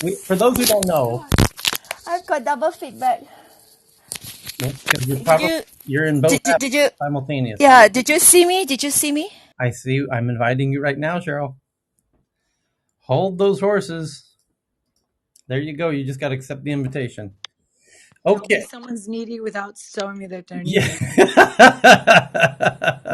For those who don't know, I've got double feedback. because Did you you're in both apps did you simultaneously. yeah, did you see me? Did you see me? I see. I'm inviting you right now, Cheryl. Hold those horses. There you go. You just got to accept the invitation. Tell me Okay. someone's needy without showing me that they're Yeah.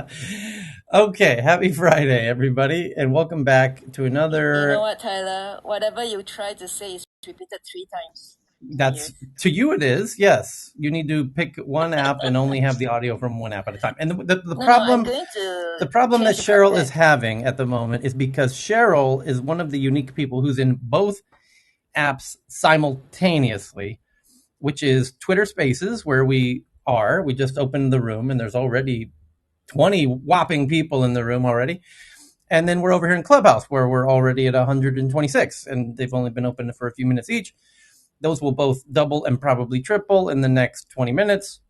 needy. Okay. Happy Friday, everybody, and welcome back to You know another. what, Tyler? Whatever you try to say is repeated 3 times to you. That's to you. It is. Yes. You need to pick one app and only have the audio from one app at a time. And the No, no, I'm problem going the to problem that change the Cheryl is content. having at the moment is because Cheryl is one of the unique people who's in both apps simultaneously, which is Twitter Spaces, where we are. We just opened the room and there's already 20 whopping people in the room already. And then we're over here in Clubhouse, where we're already at 126, and they've only been open for a few minutes each. Those will both double and probably triple in the next 20 minutes.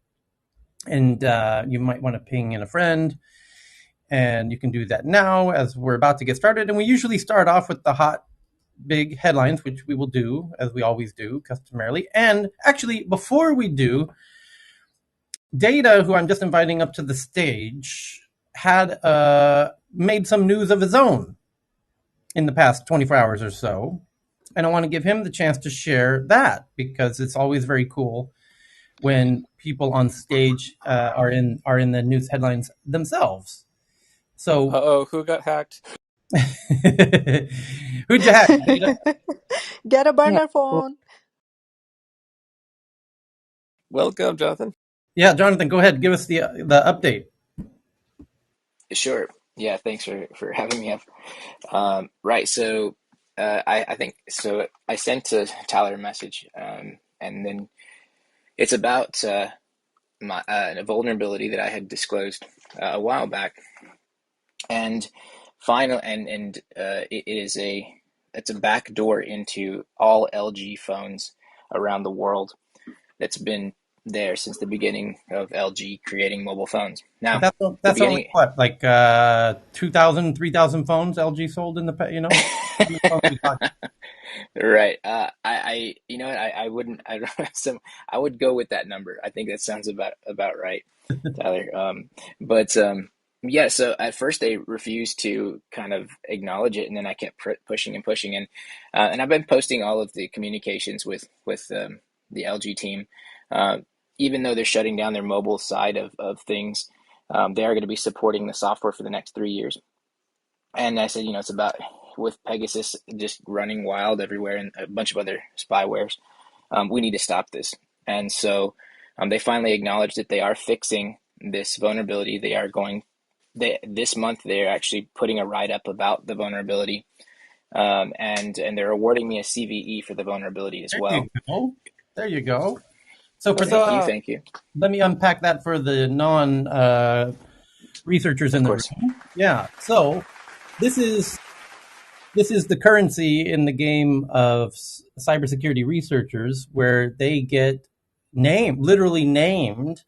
And you might want to ping in a friend. And you can do that now as we're about to get started. And we usually start off with the hot, big headlines, which we will do as we always do, customarily. And actually, before we do, Data, who I'm just inviting up to the stage, had made some news of his own in the past 24 hours or so. And I want to give him the chance to share that because it's always very cool when people on stage are in the news headlines themselves. So, Uh-oh, who got hacked? who'd you hack? Data? Get a Yeah. burner phone. Welcome, Jonathan. Yeah, Jonathan, go ahead. Give us the update. Sure. Yeah, thanks for having me up. Right, so I think so. I sent to Tyler a message, and then it's about my a vulnerability that I had disclosed a while back, and it is it's a backdoor into all LG phones around the world that's been there since the beginning of LG creating mobile phones. Now, the That's only beginning. what, like 2,000, 3,000 phones LG sold in the how many phones are we talking? Right. You know what? I wouldn't. I would go with that number. I think that sounds about right, Tyler. But yeah. So at first they refused to kind of acknowledge it, and then I kept pushing and pushing, and I've been posting all of the communications with the LG team, uh, even though they're shutting down their mobile side of things. They are going to be supporting the software for the next 3 years. And I said, it's about with Pegasus just running wild everywhere and a bunch of other spywares. We need to stop this. And so they finally acknowledged that they are fixing this vulnerability. This month they're actually putting a write up about the vulnerability, and they're awarding me a CVE for the vulnerability as There you well. go. There you go. So for So, Thank you, the thank you. let me unpack that for the non researchers Of in the course. room. Yeah. So this is this is the currency in the game of cybersecurity researchers, where they get literally named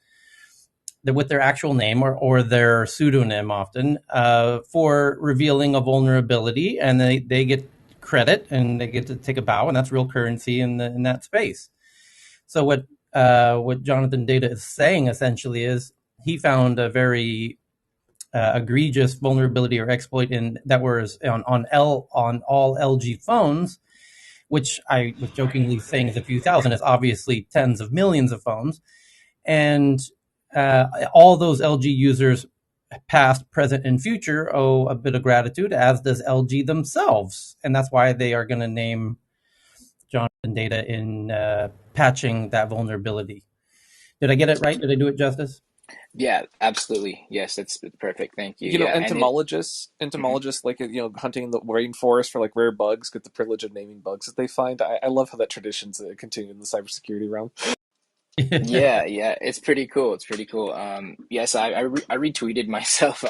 with their actual name or their pseudonym often for revealing a vulnerability, and they get credit and they get to take a bow, and that's real currency in that space. So what Jonathan Data is saying essentially is he found a very egregious vulnerability or exploit in that was on all LG phones, which I was jokingly saying is a few thousand. It's obviously tens of millions of phones, and all those LG users, past, present, and future, owe a bit of gratitude, as does LG themselves, and that's why they are going to name Jonathan Data in patching that vulnerability. Did I get it right? Did I do it justice? Yeah, absolutely. Yes, that's perfect. Thank you. you know, Yeah, and it. Mhm. entomologists, like, hunting in the rainforest for like rare bugs, get the privilege of naming bugs that they find. I love how that tradition's continued in the cybersecurity realm. Yeah, yeah, it's pretty cool. It's pretty cool. Yes, I retweeted myself.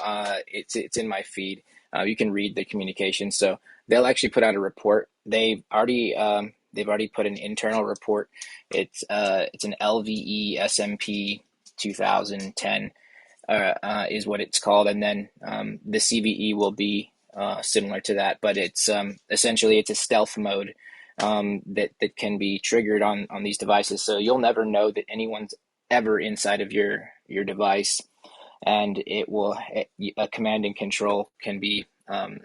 It's in my feed. You can read the communication. So they'll actually put out a report. They've already put an internal report. It's an LVE SMP 2010 is what it's called, and then the CVE will be similar to that, but it's essentially it's a stealth mode that can be triggered on these devices. So you'll never know that anyone's ever inside of your device, and a command and control can be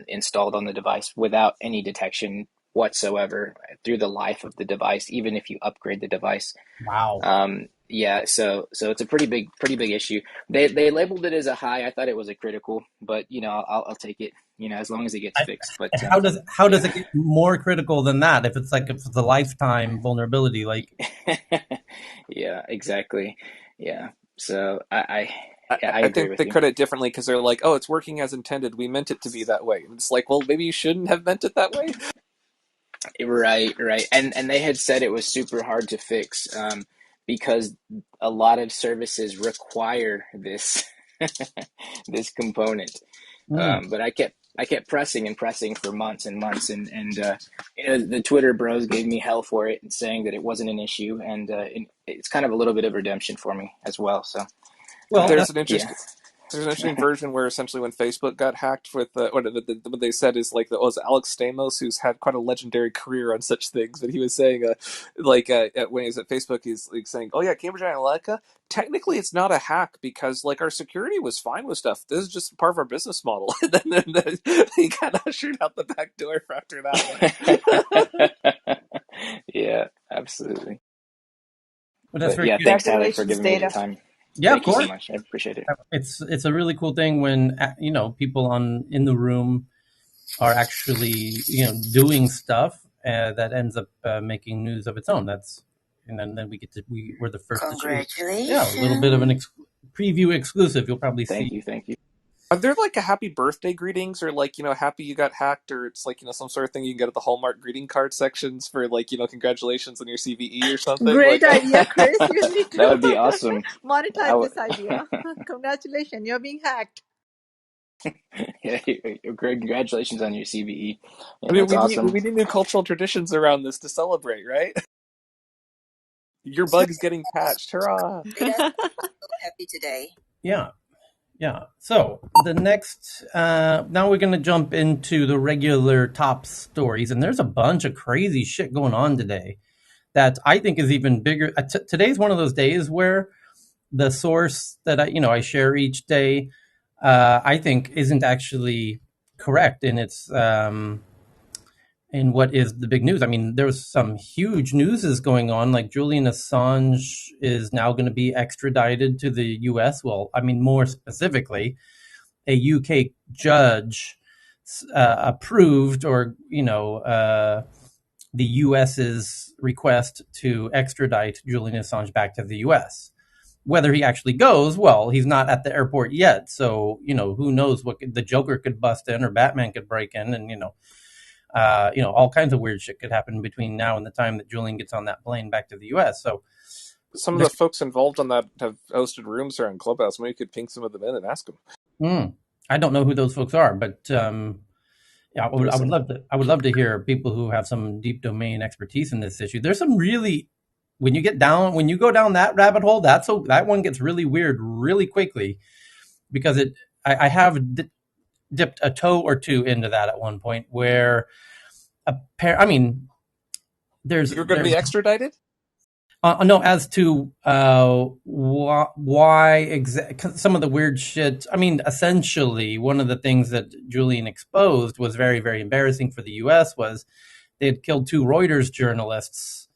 installed on the device without any detection whatsoever through the life of the device, even if you upgrade the device. Wow. Yeah, so it's a pretty big issue. They labeled it as a high. I thought it was a critical, but I'll take it, as long as it gets fixed. But How does it get more critical than that? If it's a lifetime vulnerability, like yeah, exactly. Yeah. So I I agree think with they you. credit it differently because they're like, oh, it's working as intended. We meant it to be that way. And it's like, well, maybe you shouldn't have meant it that way. Right. And they had said it was super hard to fix, because a lot of services require this this component. But I kept pressing and pressing for months and months, and the Twitter bros gave me hell for it and saying that it wasn't an issue, and it's kind of a little bit of redemption for me as well. So well, There's that's an yeah. interesting version where essentially when Facebook got hacked with what they said is like that was Alex Stamos, who's had quite a legendary career on such things, but he was saying when he was at Facebook, he's like saying, oh yeah, Cambridge Analytica, technically it's not a hack because like our security was fine with stuff. This is just part of our business model. And then he got ushered out the back door after that one. Yeah, absolutely. that's But very yeah, good. thanks Tyler for Congratulations, giving me the Data. time. Yeah, of Thank you so course. much. I appreciate it. It's a really cool thing when people in the room are actually doing stuff that ends up making news of its own. That's and then we're the first to choose. Congratulations. A little bit of an preview exclusive. You'll probably see. Thank you. Are there like a happy birthday greetings or like, happy you got hacked, or it's like, some sort of thing you can get at the Hallmark greeting card sections for like, congratulations on your CVE or something? Great Like, idea, Chris. You need That to would be awesome. monetize this idea. Congratulations, you're being hacked. Yeah, congratulations on your CVE. I Yeah, mean, that's awesome. we need new cultural traditions around this to celebrate, right? Your bug's getting patched. Hurrah! Happy today. Yeah. Yeah. So the next, now we're going to jump into the regular top stories, and there's a bunch of crazy shit going on today that I think is even bigger. Today's one of those days where the source that I share each day, I think isn't actually correct in its in what is the big news. I mean, there's some huge news is going on, like Julian Assange is now going to be extradited to the U.S. Well, I mean, more specifically, a UK judge approved, or the U.S.'s request to extradite Julian Assange back to the U.S. Whether he actually goes, well, he's not at the airport yet, so who knows what the Joker could bust in or Batman could break in, and all kinds of weird shit could happen between now and the time that Julian gets on that plane back to the U.S. So Some of the folks involved on that have hosted rooms here in Clubhouse. Maybe you could ping some of them in and ask them. I don't know who those folks are, but yeah, I would love to hear people who have some deep domain expertise in this issue. There's some really, when you go down that rabbit hole, that one gets really weird really quickly, because I have dipped a toe or two into that at one point where there's You're going to be extradited? No, as to why some of the weird shit. I mean, essentially, one of the things that Julian exposed was very, very embarrassing for the U.S. was they had killed 2 Reuters journalists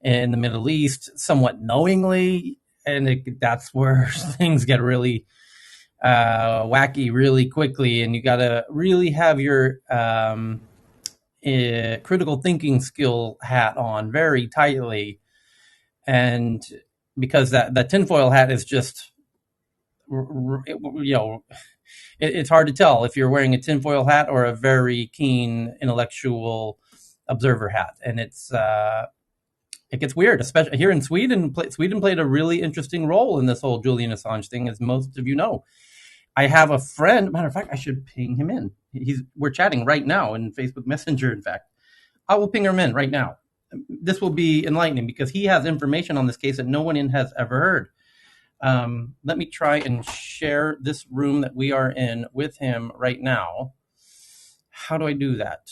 in the Middle East, somewhat knowingly, and that's where things get really wacky really quickly, and you got to really have your critical thinking skill hat on very tightly. And because that tinfoil hat is just, it's hard to tell if you're wearing a tinfoil hat or a very keen intellectual observer hat, and it gets weird, especially here in Sweden. Sweden played a really interesting role in this whole Julian Assange thing, as most of you know. I have a friend. Matter of fact, I should ping him in. We're chatting right now in Facebook Messenger. In fact, I will ping him in right now. This will be enlightening because he has information on this case that no one has ever heard. Let me try and share this room that we are in with him right now. How do I do that?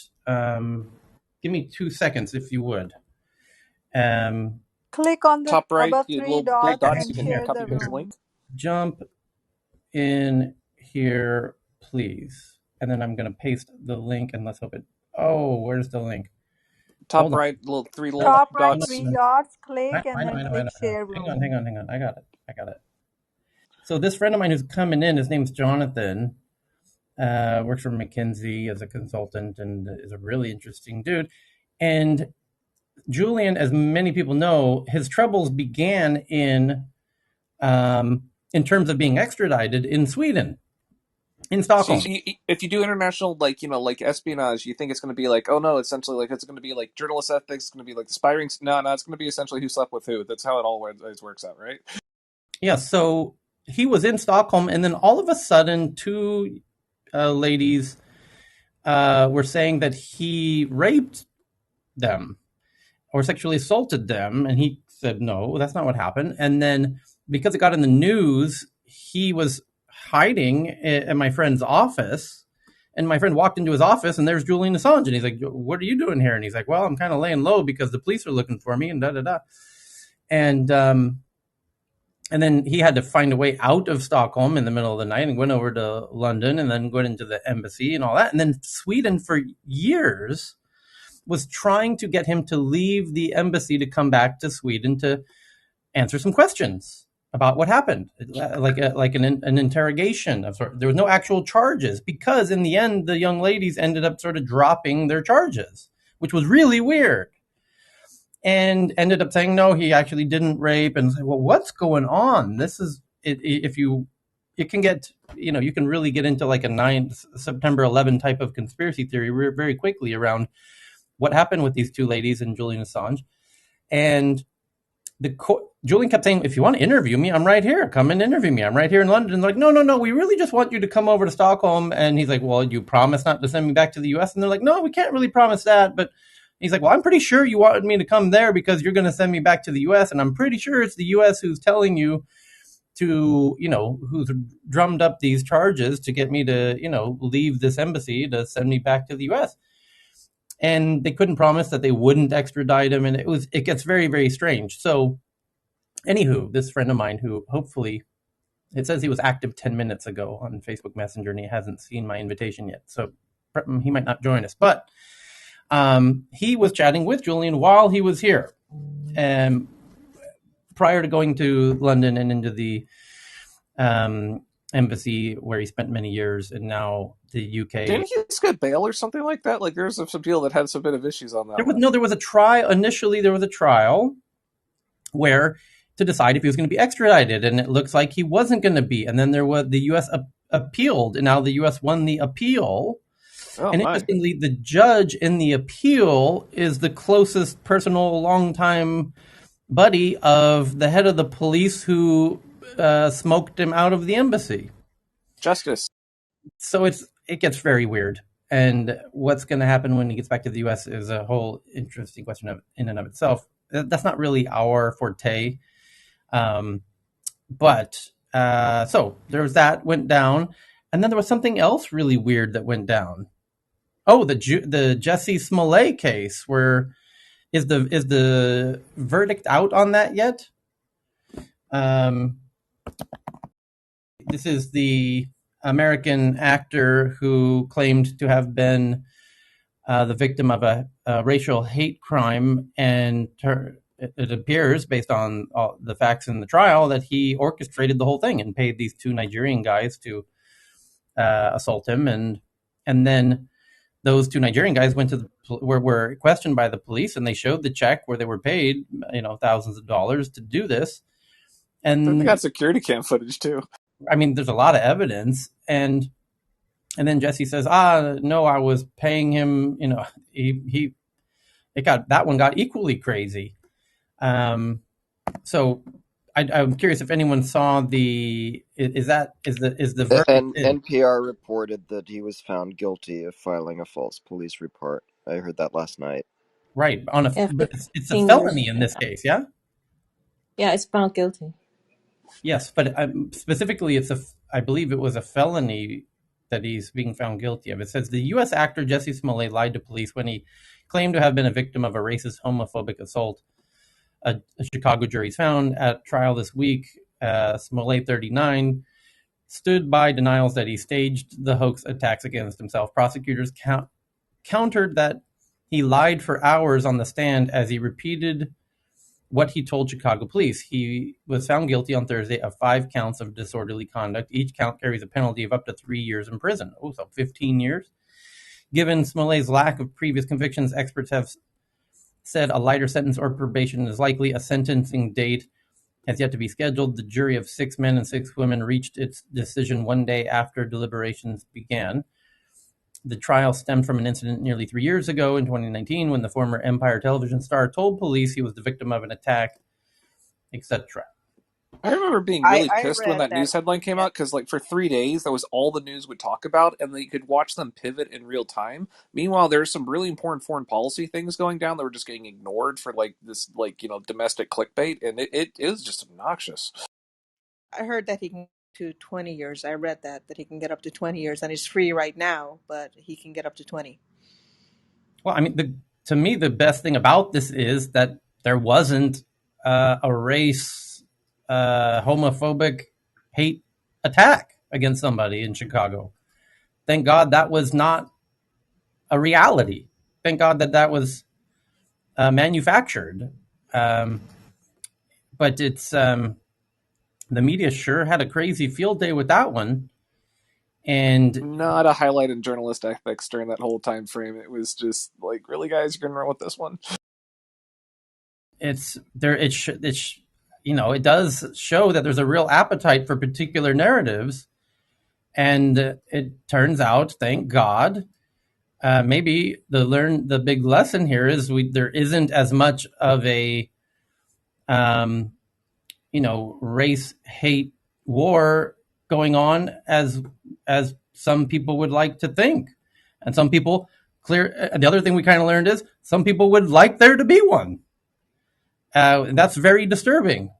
Give me 2 seconds, if you would. Click on the Top right, above you three little dots dots. and You can share copy the paste the room. link. Jump in here, please. And then I'm going to paste the link, and let's hope it. Oh, where's the link? Top right, three Hold little on. Top right dots. three dots, I click and know, then I know, I click know. share Hang room. on, hang on, hang on. I got it. So this friend of mine who's coming in, his name's Jonathan. Works for McKinsey as a consultant and is a really interesting dude. And Julian, as many people know, his troubles began in terms of being extradited in Sweden, in So Stockholm. if you do international, like espionage, you think it's going to be like, oh no, essentially like it's going to be like journalist ethics, it's going to be like aspiring. No, it's going to be essentially who slept with who. That's how it always works out, right? Yeah, so he was in Stockholm, and then all of a sudden, two ladies were saying that he raped them or sexually assaulted them, and he said, no, that's not what happened. And then because it got in the news, he was hiding at my friend's office, and my friend walked into his office, and there's Julian Assange, and he's like, what are you doing here? And he's like, well, I'm kind of laying low because the police are looking for me, and da-da-da. And then he had to find a way out of Stockholm in the middle of the night and went over to London and then went into the embassy and all that. And then Sweden for years was trying to get him to leave the embassy to come back to Sweden to answer some questions about what happened, like an interrogation of sort. There was no actual charges because in the end, the young ladies ended up sort of dropping their charges, which was really weird, and ended up saying no, he actually didn't rape. And say, well, what's going on? This is it. If you, it can get, you can really get into like a 9th September 11 type of conspiracy theory very quickly around what happened with these two ladies and Julian Assange. And Julian kept saying, if you want to interview me, I'm right here. Come and interview me. I'm right here in London. And they're like, no, we really just want you to come over to Stockholm. And he's like, well, you promise not to send me back to the US? And they're like, no, we can't really promise that. But he's like, well, I'm pretty sure you wanted me to come there because you're going to send me back to the US. And I'm pretty sure it's the US who's telling you to, who's drummed up these charges to get me to, leave this embassy to send me back to the US. And they couldn't promise that they wouldn't extradite him. And it gets very, very strange. So anywho, this friend of mine who hopefully, it says he was active 10 minutes ago on Facebook Messenger and he hasn't seen my invitation yet. So he might not join us. But he was chatting with Julian while he was here. Prior to going to London and into the embassy where he spent many years, and now the UK. Didn't he just get bail or something like that? Like there's some deal that had some bit of issues on that. There was a trial. Initially, there was a trial where to decide if he was going to be extradited, and it looks like he wasn't going to be. And then there was the U.S. appealed, and now the U.S. won the appeal. Oh, and interestingly, the judge in the appeal is the closest personal, longtime buddy of the head of the police who smoked him out of the embassy. Justice. So it gets very weird. And what's going to happen when he gets back to the U.S. is a whole interesting question in and of itself. That's not really our forte. But so there was that went down. And then there was something else really weird that went down. Oh, the Jessie Smalley case, where is the verdict out on that yet? This is the American actor who claimed to have been the victim of a racial hate crime, and it appears, based on all the facts in the trial, that he orchestrated the whole thing and paid these two Nigerian guys to assault him, and then those two Nigerian guys were questioned by the police, and they showed the check where they were paid, thousands of dollars to do this. And they got security cam footage too. I mean, there's a lot of evidence, and then Jessie says, no, I was paying him. That one got equally crazy. So I'm curious if anyone saw the verdict. And NPR reported that he was found guilty of filing a false police report. I heard that last night. Right, but it's a felony in this case, yeah. Yeah, it's found guilty. Yes, but specifically, I believe it was a felony that he's being found guilty of. It says the U.S. actor Jessie Smalley lied to police when he claimed to have been a victim of a racist, homophobic assault. A Chicago jury found at trial this week. Smalley, 39, stood by denials that he staged the hoax attacks against himself. Prosecutors countered that he lied for hours on the stand as he repeated what he told Chicago police. He was found guilty on Thursday of 5 counts of disorderly conduct. Each count carries a penalty of up to 3 years in prison. Oh, so 15 years. Given Smalley's lack of previous convictions, experts have said a lighter sentence or probation is likely. A sentencing date has yet to be scheduled. The jury of 6 men and 6 women reached its decision one day after deliberations began. The trial stemmed from an incident nearly 3 years ago in 2019 when the former Empire television star told police he was the victim of an attack, etc. I remember being really I pissed when read that that. news headline came Yeah. out because, like, for 3 days, that was all the news would talk about, and you could watch them pivot in real time. Meanwhile, there's some really important foreign policy things going down that were just getting ignored for, like, this, like, domestic clickbait, and it is just obnoxious. I heard that he can to 20 years. I read that he can get up to 20 years, and he's free right now, but he can get up to 20. Well, I mean, to me, the best thing about this is that there wasn't a race homophobic hate attack against somebody in Chicago. Thank God that was not a reality. Thank God that was manufactured. But it's the media sure had a crazy field day with that one. And not a highlight in journalist ethics during that whole time frame. It was just like, really, guys, you're gonna run with this one? It's there. It does show that there's a real appetite for particular narratives, and it turns out, thank God, maybe the big lesson here is there isn't as much of a race hate war going on as some people would like to think, and some people the other thing we kind of learned is some people would like there to be one. That's very disturbing.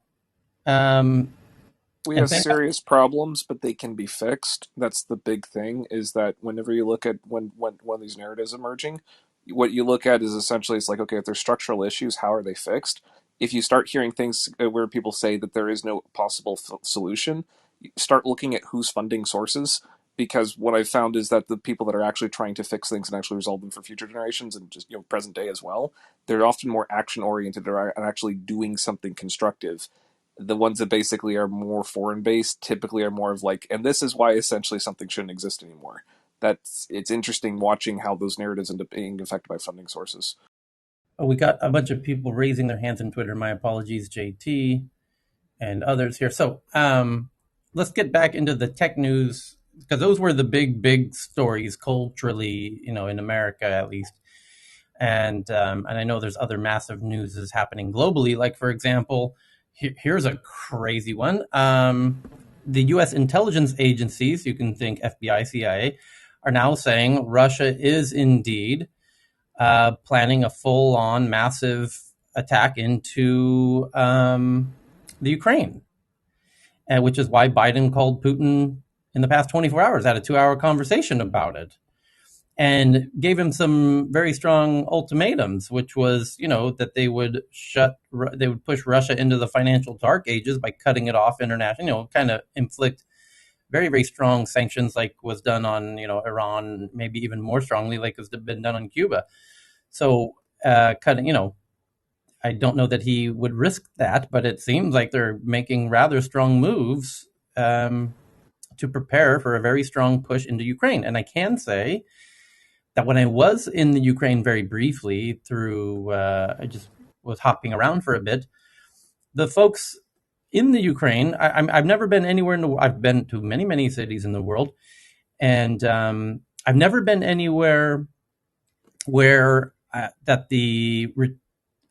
We have serious problems, but they can be fixed. That's the big thing, is that whenever you look at when these narratives emerging, what you look at is essentially, it's like, okay, if there's structural issues, how are they fixed? If you start hearing things where people say that there is no possible solution, you start looking at who's funding sources, because what I've found is that the people that are actually trying to fix things and actually resolve them for future generations and just present day as well, they're often more action oriented and actually doing something constructive. The ones that basically are more foreign based typically are more of like, and this is why essentially something shouldn't exist anymore. It's interesting watching how those narratives end up being affected by funding sources. Oh, we got a bunch of people raising their hands on Twitter. My apologies, JT and others here. So let's get back into the tech news, because those were the big stories culturally, in America at least. And I know there's other massive news is happening globally. Like, for example, here's a crazy one. The U.S. intelligence agencies, you can think FBI, CIA, are now saying Russia is indeed planning a full-on massive attack into the Ukraine, which is why Biden called Putin in the past 24 hours, had a 2-hour conversation about it, and gave him some very strong ultimatums, which was, that they would push Russia into the financial dark ages by cutting it off international, kind of inflict very, very strong sanctions, like was done on, Iran, maybe even more strongly, like has been done on Cuba. So cutting, I don't know that he would risk that, but it seems like they're making rather strong moves to prepare for a very strong push into Ukraine. And I can say that when I was in the Ukraine very briefly I just was hopping around for a bit, the folks in the Ukraine, I've never been anywhere in the world. I've been to many, many cities in the world, and I've never been anywhere where that the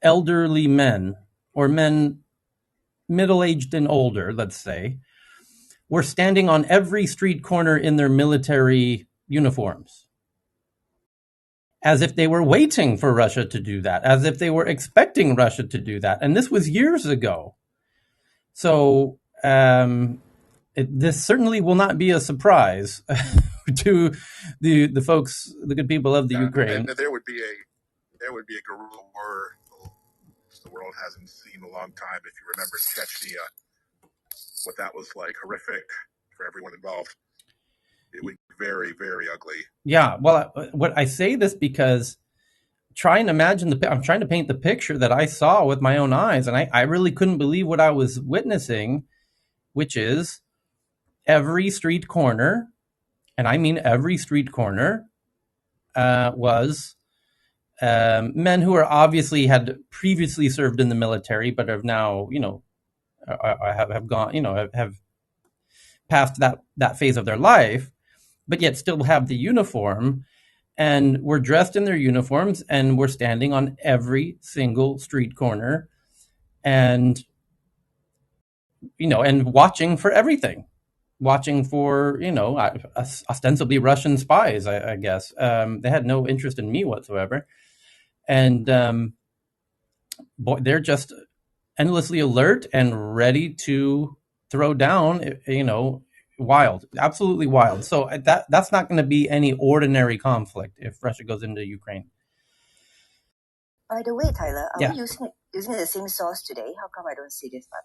elderly men, or men middle-aged and older, let's say, were standing on every street corner in their military uniforms, as if they were waiting for Russia to do that, as if they were expecting Russia to do that. And this was years ago. So this certainly will not be a surprise to the folks, the good people of the Ukraine. And there would be there would be a guerrilla war the world hasn't seen in a long time. If you remember Chechnya, what that was like, horrific for everyone involved. It would be very, very ugly. Yeah, well, what I say this because I'm trying to paint the picture that I saw with my own eyes, and I really couldn't believe what I was witnessing, which is every street corner, and I mean every street corner, was men who are obviously had previously served in the military, but have now, have gone, have passed that phase of their life, but yet still have the uniform, and were dressed in their uniforms, and were standing on every single street corner, and and watching for everything, watching for ostensibly Russian spies. I guess they had no interest in me whatsoever, and they're just endlessly alert and ready to throw down. Wild, absolutely wild. So that's not going to be any ordinary conflict if Russia goes into Ukraine. By the way, Tyler, are Yeah. we using the same source today? How come I don't see this one?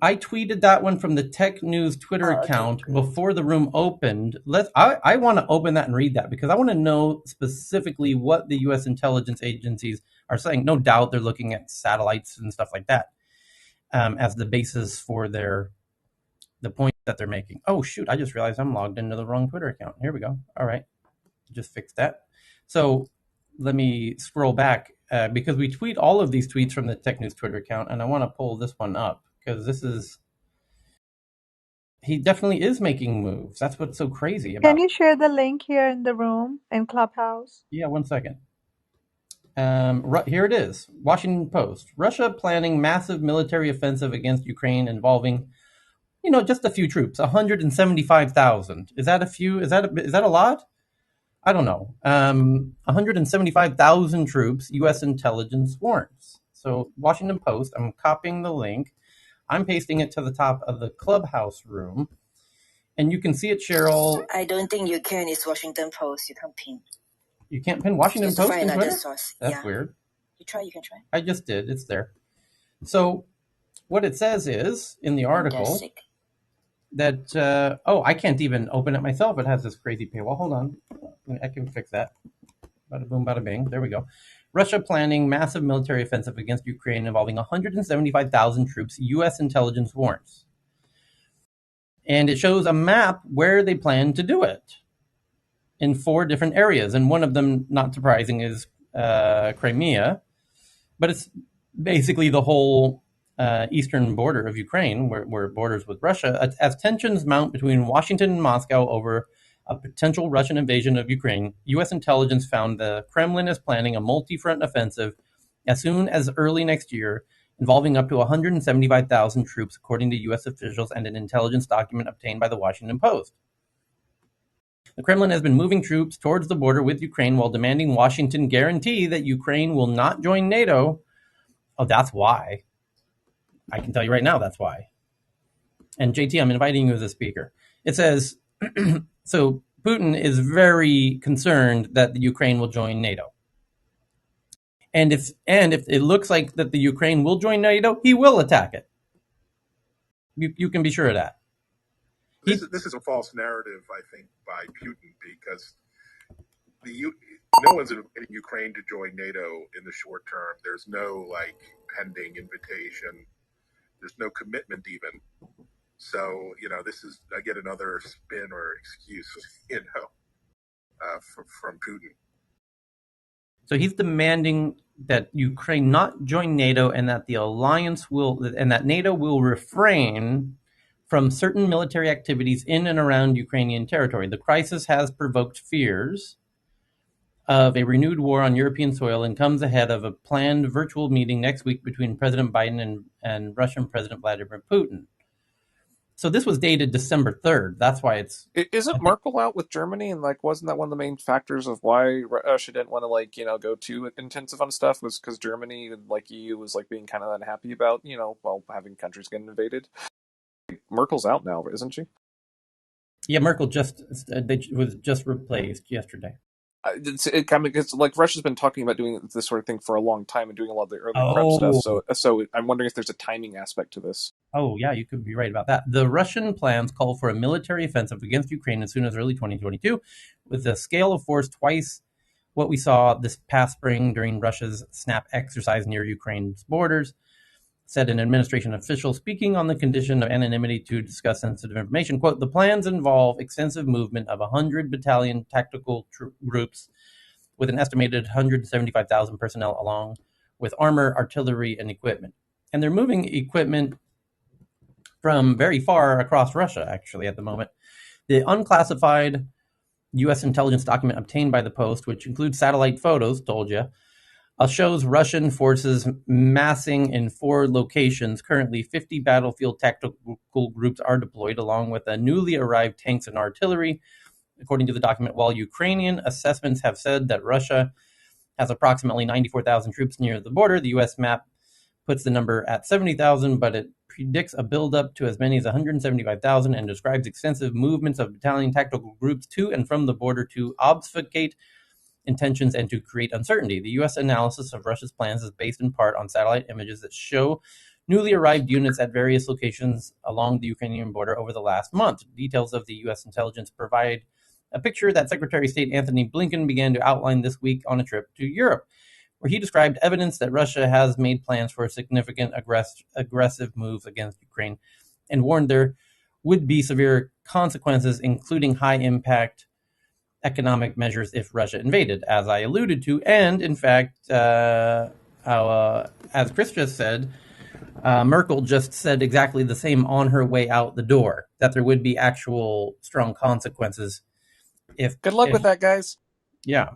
I tweeted that one from the Tech News Twitter account before the room opened. I want to open that and read that because I want to know specifically what the U.S. intelligence agencies are saying. No doubt they're looking at satellites and stuff like that as the basis for the point that they're making. Oh, shoot. I just realized I'm logged into the wrong Twitter account. Here we go. All right. Just fixed that. So let me scroll back because we tweet all of these tweets from the Tech News Twitter account, and I want to pull this one up because he definitely is making moves. That's what's so crazy about. Can you share the link here in the room in Clubhouse? Yeah, 1 second. Here it is. Washington Post. Russia planning massive military offensive against Ukraine involving, just a few troops. 175,000. Is that a few? Is that a lot? I don't know. 175,000 troops, U.S. intelligence warns. So Washington Post, I'm copying the link. I'm pasting it to the top of the Clubhouse room. And you can see it, Cheryl. I don't think you can. It's Washington Post. You can't pin. You can't pin Washington Post in Twitter? Source. That's weird. You can try. I just did. It's there. So what it says is, in the article, that, I can't even open it myself. It has this crazy paywall. Hold on. I can fix that. Bada boom, bada bing. There we go. Russia planning massive military offensive against Ukraine involving 175,000 troops, U.S. intelligence warns. And it shows a map where they plan to do it in 4 different areas. And one of them, not surprising, is Crimea. But it's basically the whole eastern border of Ukraine, where it borders with Russia, as tensions mount between Washington and Moscow over a potential Russian invasion of Ukraine. U.S. intelligence found the Kremlin is planning a multi-front offensive as soon as early next year, involving up to 175,000 troops, according to U.S. officials and an intelligence document obtained by the Washington Post. The Kremlin has been moving troops towards the border with Ukraine while demanding Washington guarantee that Ukraine will not join NATO. Oh, that's why. I can tell you right now that's why. And JT, I'm inviting you as a speaker. It says, so Putin is very concerned that the Ukraine will join NATO. And if it looks like that the Ukraine will join NATO, he will attack it. You can be sure of that. This is a false narrative, I think, by Putin, because no one's in Ukraine to join NATO in the short term. There's no pending invitation. There's no commitment even. So this is again another spin or excuse, from Putin. So he's demanding that Ukraine not join NATO, and that that NATO will refrain from certain military activities in and around Ukrainian territory. The crisis has provoked fears of a renewed war on European soil and comes ahead of a planned virtual meeting next week between President Biden and Russian President Vladimir Putin. So this was dated December 3rd. That's why it's... Isn't Merkel out with Germany? And wasn't that one of the main factors of why Russia didn't want to go too intensive on stuff, was because Germany and EU was being kind of unhappy about, having countries get invaded? Merkel's out now, isn't she? Yeah, Merkel was just replaced yesterday. it kind of gets like Russia's been talking about doing this sort of thing for a long time and doing a lot of the early prep stuff. So I'm wondering if there's a timing aspect to this. Oh, yeah, you could be right about that. The Russian plans call for a military offensive against Ukraine as soon as early 2022, with a scale of force twice what we saw this past spring during Russia's SNAP exercise near Ukraine's borders, said an administration official speaking on the condition of anonymity to discuss sensitive information. Quote, the plans involve extensive movement of 100 battalion tactical groups with an estimated 175,000 personnel along with armor, artillery, and equipment. And they're moving equipment from very far across Russia, actually, at the moment. The unclassified U.S. intelligence document obtained by the Post, which includes satellite photos, told you, shows Russian forces massing in 4 locations. Currently, 50 battlefield tactical groups are deployed, along with newly arrived tanks and artillery, according to the document, while Ukrainian assessments have said that Russia has approximately 94,000 troops near the border. The U.S. map puts the number at 70,000, but it predicts a buildup to as many as 175,000 and describes extensive movements of battalion tactical groups to and from the border to obfuscate intentions and to create uncertainty. The U.S. analysis of Russia's plans is based in part on satellite images that show newly arrived units at various locations along the Ukrainian border over the last month. Details of the U.S. intelligence provide a picture that Secretary of State Anthony Blinken began to outline this week on a trip to Europe, where he described evidence that Russia has made plans for significant aggressive moves against Ukraine and warned there would be severe consequences, including high-impact economic measures if Russia invaded, as I alluded to. And, in fact, as Chris just said, Merkel just said exactly the same on her way out the door, that there would be actual strong consequences if... Good luck with that, guys. Yeah.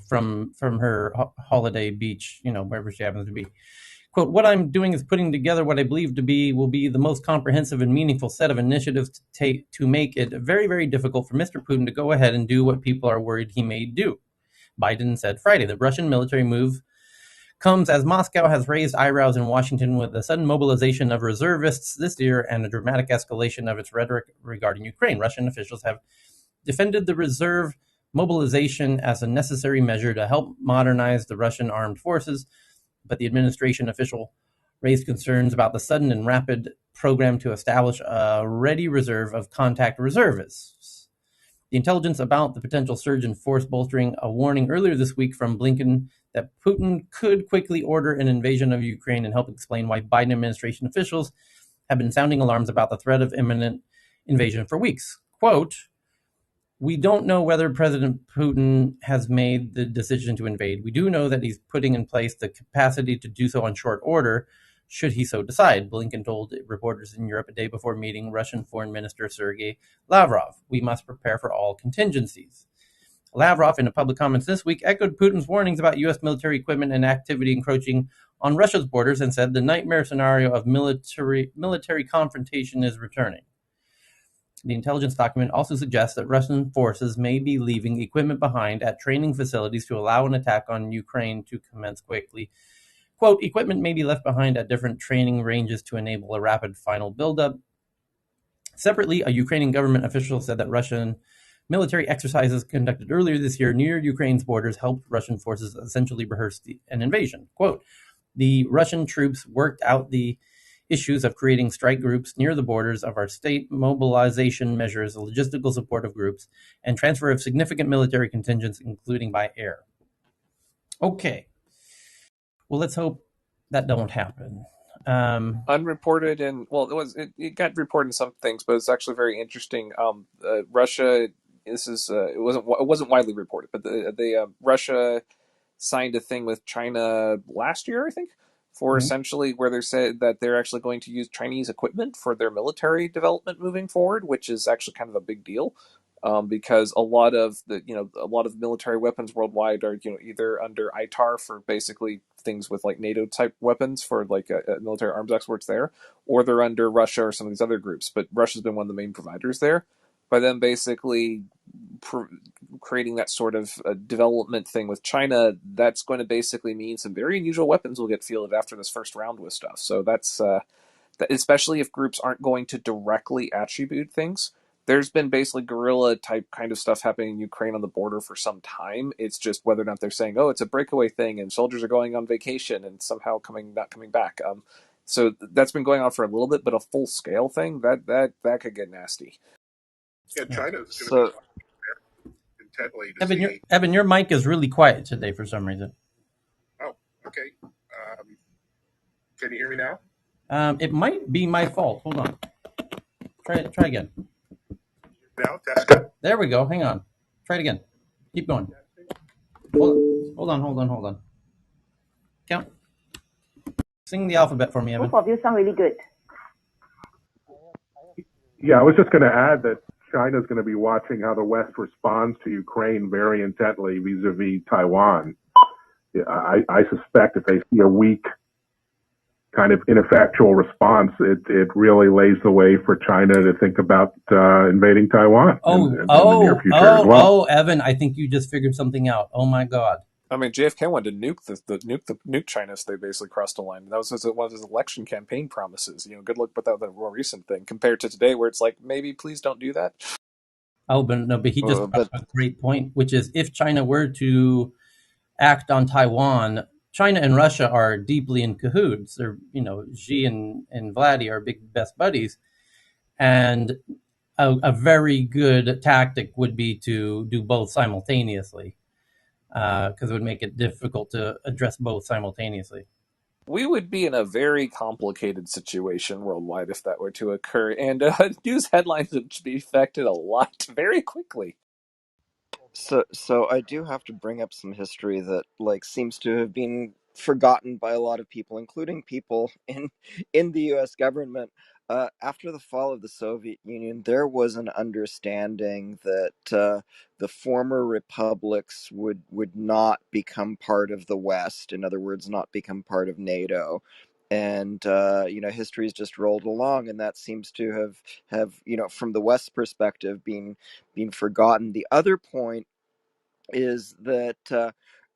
From her holiday beach, wherever she happens to be. Quote, what I'm doing is putting together what I believe will be the most comprehensive and meaningful set of initiatives to make it very, very difficult for Mr. Putin to go ahead and do what people are worried he may do, Biden said Friday. The Russian military move comes as Moscow has raised eyebrows in Washington with the sudden mobilization of reservists this year and a dramatic escalation of its rhetoric regarding Ukraine. Russian officials have defended the reserve mobilization as a necessary measure to help modernize the Russian armed forces, but the administration official raised concerns about the sudden and rapid program to establish a ready reserve of contact reservists. The intelligence about the potential surge in force bolstering a warning earlier this week from Blinken that Putin could quickly order an invasion of Ukraine and help explain why Biden administration officials have been sounding alarms about the threat of imminent invasion for weeks. Quote, we don't know whether President Putin has made the decision to invade. We do know that he's putting in place the capacity to do so on short order, should he so decide, Blinken told reporters in Europe a day before meeting Russian Foreign Minister Sergei Lavrov. We must prepare for all contingencies. Lavrov, in a public comments this week, echoed Putin's warnings about U.S. military equipment and activity encroaching on Russia's borders and said the nightmare scenario of military confrontation is returning. The intelligence document also suggests that Russian forces may be leaving equipment behind at training facilities to allow an attack on Ukraine to commence quickly. Quote, equipment may be left behind at different training ranges to enable a rapid final buildup. Separately, a Ukrainian government official said that Russian military exercises conducted earlier this year near Ukraine's borders helped Russian forces essentially rehearse an invasion. Quote, the Russian troops worked out the issues of creating strike groups near the borders of our state, mobilization measures, logistical support of groups, and transfer of significant military contingents, including by air. Okay. Well, let's hope that don't happen. Unreported and it got reported in some things, but it's actually very interesting. Russia, it wasn't widely reported, but Russia signed a thing with China last year, I think, for essentially where they said that they're actually going to use Chinese equipment for their military development moving forward, which is actually kind of a big deal, because a lot of military weapons worldwide are either under ITAR for basically things with like NATO type weapons for like military arms exports there, or they're under Russia or some of these other groups. But Russia's been one of the main providers there. By them basically creating that sort of development thing with China, that's going to basically mean some very unusual weapons will get fielded after this first round with stuff. So that's especially if groups aren't going to directly attribute things there's been basically guerrilla type kind of stuff happening in Ukraine on the border for some time. It's just whether or not they're saying, oh, it's a breakaway thing and soldiers are going on vacation and somehow not coming back. So that's been going on for a little bit, but a full scale thing that could get nasty. Yeah, China's going to be So watching intently to see. Evan, your mic is really quiet today for some reason. Oh, okay. Can you hear me now? It might be my fault. Hold on. Try again. Now, test. There we go. Hang on. Try it again. Keep going. Hold on. Count. Sing the alphabet for me, Evan. Both of you sound really good. Yeah, I was just going to add that China's going to be watching how the West responds to Ukraine very intently vis-a-vis Taiwan. Yeah, I suspect if they see a weak, kind of ineffectual response, it really lays the way for China to think about invading Taiwan in the near future as well. Evan, I think you just figured something out. Oh my God. I mean, JFK wanted to nuke China, so they basically crossed a line. That was one of his election campaign promises. Good luck with that more recent thing compared to today, where it's like, maybe please don't do that. Oh, but he just brought a great point, which is if China were to act on Taiwan, China and Russia are deeply in cahoots. They're, Xi and Vladdy are big best buddies, and a very good tactic would be to do both simultaneously. Because it would make it difficult to address both simultaneously. We would be in a very complicated situation worldwide if that were to occur, and news headlines would be affected a lot very quickly. So I do have to bring up some history that seems to have been forgotten by a lot of people, including people in the U.S. government. After the fall of the Soviet Union, there was an understanding that the former republics would not become part of the West. In other words, not become part of NATO. And history's just rolled along, and that seems to have from the West perspective been forgotten. The other point is that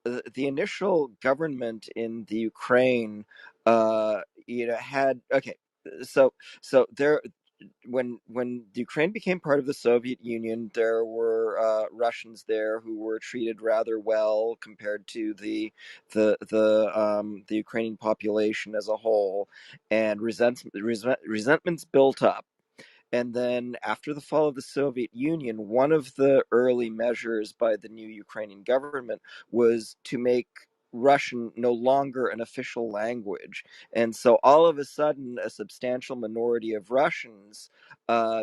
the initial government in the Ukraine, had so there. When the Ukraine became part of the Soviet Union, there were Russians there who were treated rather well compared to the Ukrainian population as a whole, and resentments built up. And then after the fall of the Soviet Union, one of the early measures by the new Ukrainian government was to make Russian no longer an official language. And so all of a sudden, a substantial minority of Russians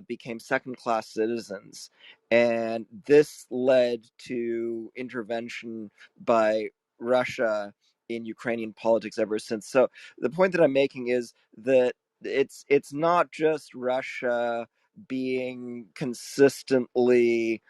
became second-class citizens. And this led to intervention by Russia in Ukrainian politics ever since. So the point that I'm making is that it's not just Russia being consistently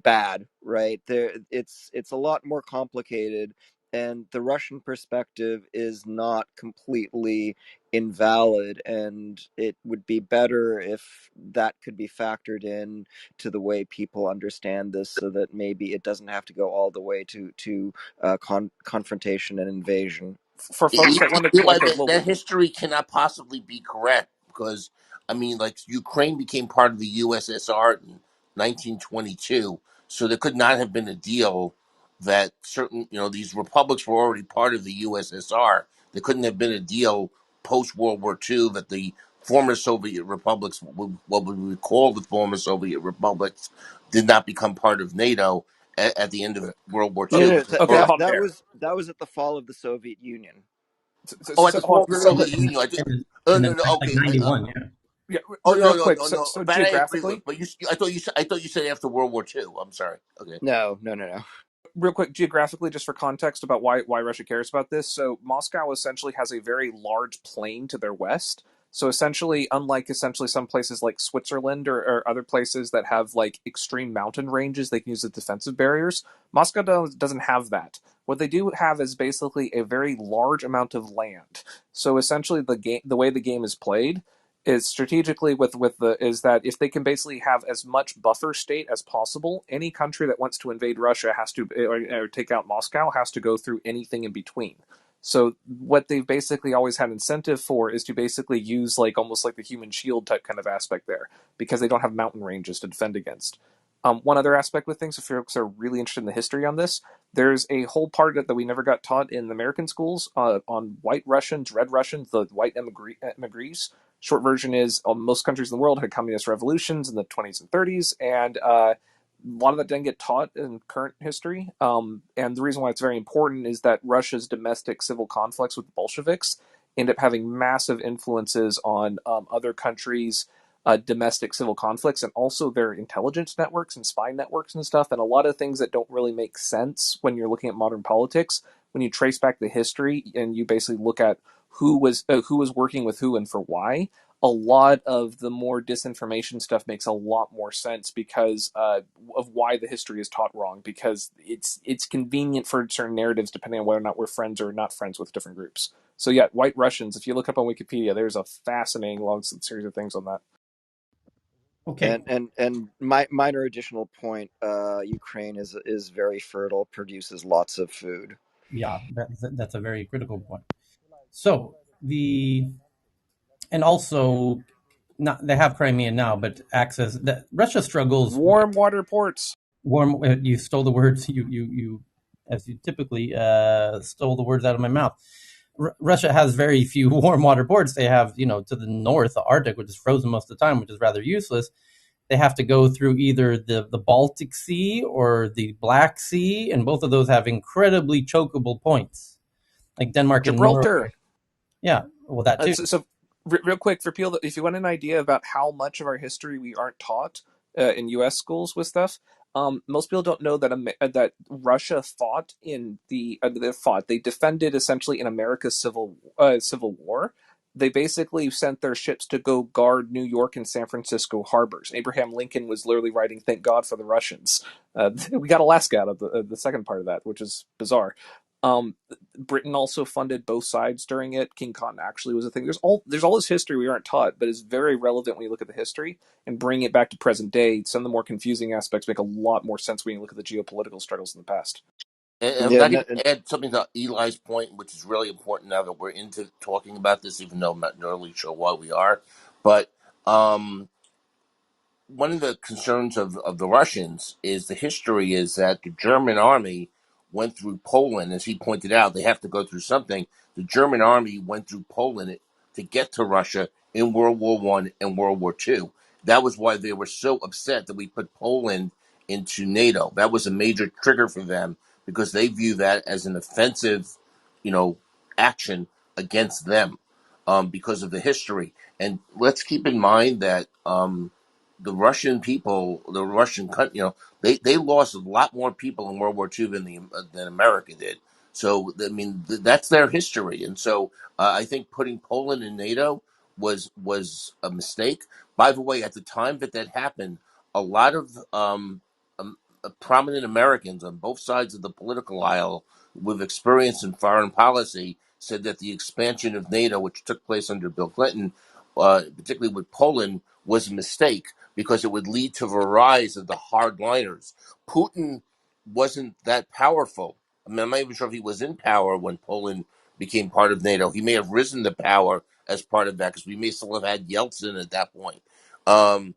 bad, right? It's a lot more complicated, and the Russian perspective is not completely invalid, and it would be better if that could be factored in to the way people understand this, so that maybe it doesn't have to go all the way to confrontation and invasion. For folks that want to that history cannot possibly be correct because Ukraine became part of the USSR in 1922, so there could not have been a deal that certain these republics were already part of the USSR. There couldn't have been a deal post World War II that the former Soviet republics, what we would call the former Soviet republics, did not become part of NATO at the end of World War II. That was at the fall of the Soviet Union. At the fall of the Soviet Union. Okay. 91, yeah. Yeah, real quick. No. So geographically, but I thought you said after World War II. I'm sorry. Okay. No. Real quick, geographically, just for context about why Russia cares about this. So Moscow essentially has a very large plain to their west. So essentially, unlike some places like Switzerland or other places that have extreme mountain ranges, they can use as defensive barriers. Moscow doesn't have that. What they do have is basically a very large amount of land. So essentially, the way the game is played is strategically is that if they can basically have as much buffer state as possible, any country that wants to invade Russia has to or take out Moscow has to go through anything in between. So what they've basically always had incentive for is to basically use like almost like the human shield type kind of aspect there, because they don't have mountain ranges to defend against. One other aspect with things, if folks are really interested in the history on this, there's a whole part that we never got taught in American schools on white Russians, red Russians, the white emigres. Short version is most countries in the world had communist revolutions in the 20s and 30s, and a lot of that didn't get taught in current history. And the reason why it's very important is that Russia's domestic civil conflicts with the Bolsheviks end up having massive influences on other countries' domestic civil conflicts, and also their intelligence networks and spy networks and stuff, and a lot of things that don't really make sense when you're looking at modern politics. When you trace back the history and you basically look at who was working with who and for why, a lot of the more disinformation stuff makes a lot more sense because of why the history is taught wrong. Because it's convenient for certain narratives depending on whether or not we're friends or not friends with different groups. So yeah, white Russians. If you look up on Wikipedia, there's a fascinating long series of things on that. Okay. And my minor additional point: Ukraine is very fertile, produces lots of food. Yeah, that's a very critical point. So and also, not they have Crimea now, but access that Russia struggles. Warm water ports. Warm. You stole the words. You as you typically stole the words out of my mouth. Russia has very few warm water ports. They have, to the north, the Arctic, which is frozen most of the time, which is rather useless. They have to go through either the Baltic Sea or the Black Sea, and both of those have incredibly chokeable points, like Denmark and Norway. Yeah, well, that too. So real quick, for people, if you want an idea about how much of our history we aren't taught in U.S. schools with stuff, most people don't know that Russia fought in they defended essentially in America's civil war. They basically sent their ships to go guard New York and San Francisco harbors. Abraham Lincoln was literally writing, "Thank God for the Russians." We got Alaska out of the second part of that, which is bizarre. Britain also funded both sides during it. King Cotton actually was a thing. There's all this history we aren't taught, but is very relevant when you look at the history and bring it back to present day. Some of the more confusing aspects make a lot more sense when you look at the geopolitical struggles in the past. And I can add something to Eli's point, which is really important now that we're into talking about this, even though I'm not really sure why we are. But one of the concerns of the Russians is the history is that the German army went through Poland. As he pointed out, they have to go through something. The German army went through Poland to get to Russia in World War I and World War II. That was why they were so upset that we put Poland into NATO. That was a major trigger for them because they view that as an offensive, action against them because of the history. And let's keep in mind that the Russian people, the Russian country, they lost a lot more people in World War II than America did. So I mean, that's their history, and so I think putting Poland in NATO was a mistake. By the way, at the time that happened, a lot of prominent Americans on both sides of the political aisle with experience in foreign policy said that the expansion of NATO, which took place under Bill Clinton, particularly with Poland, was a mistake because it would lead to the rise of the hardliners. Putin wasn't that powerful. I mean, I'm not even sure if he was in power when Poland became part of NATO. He may have risen to power as part of that because we may still have had Yeltsin at that point. Or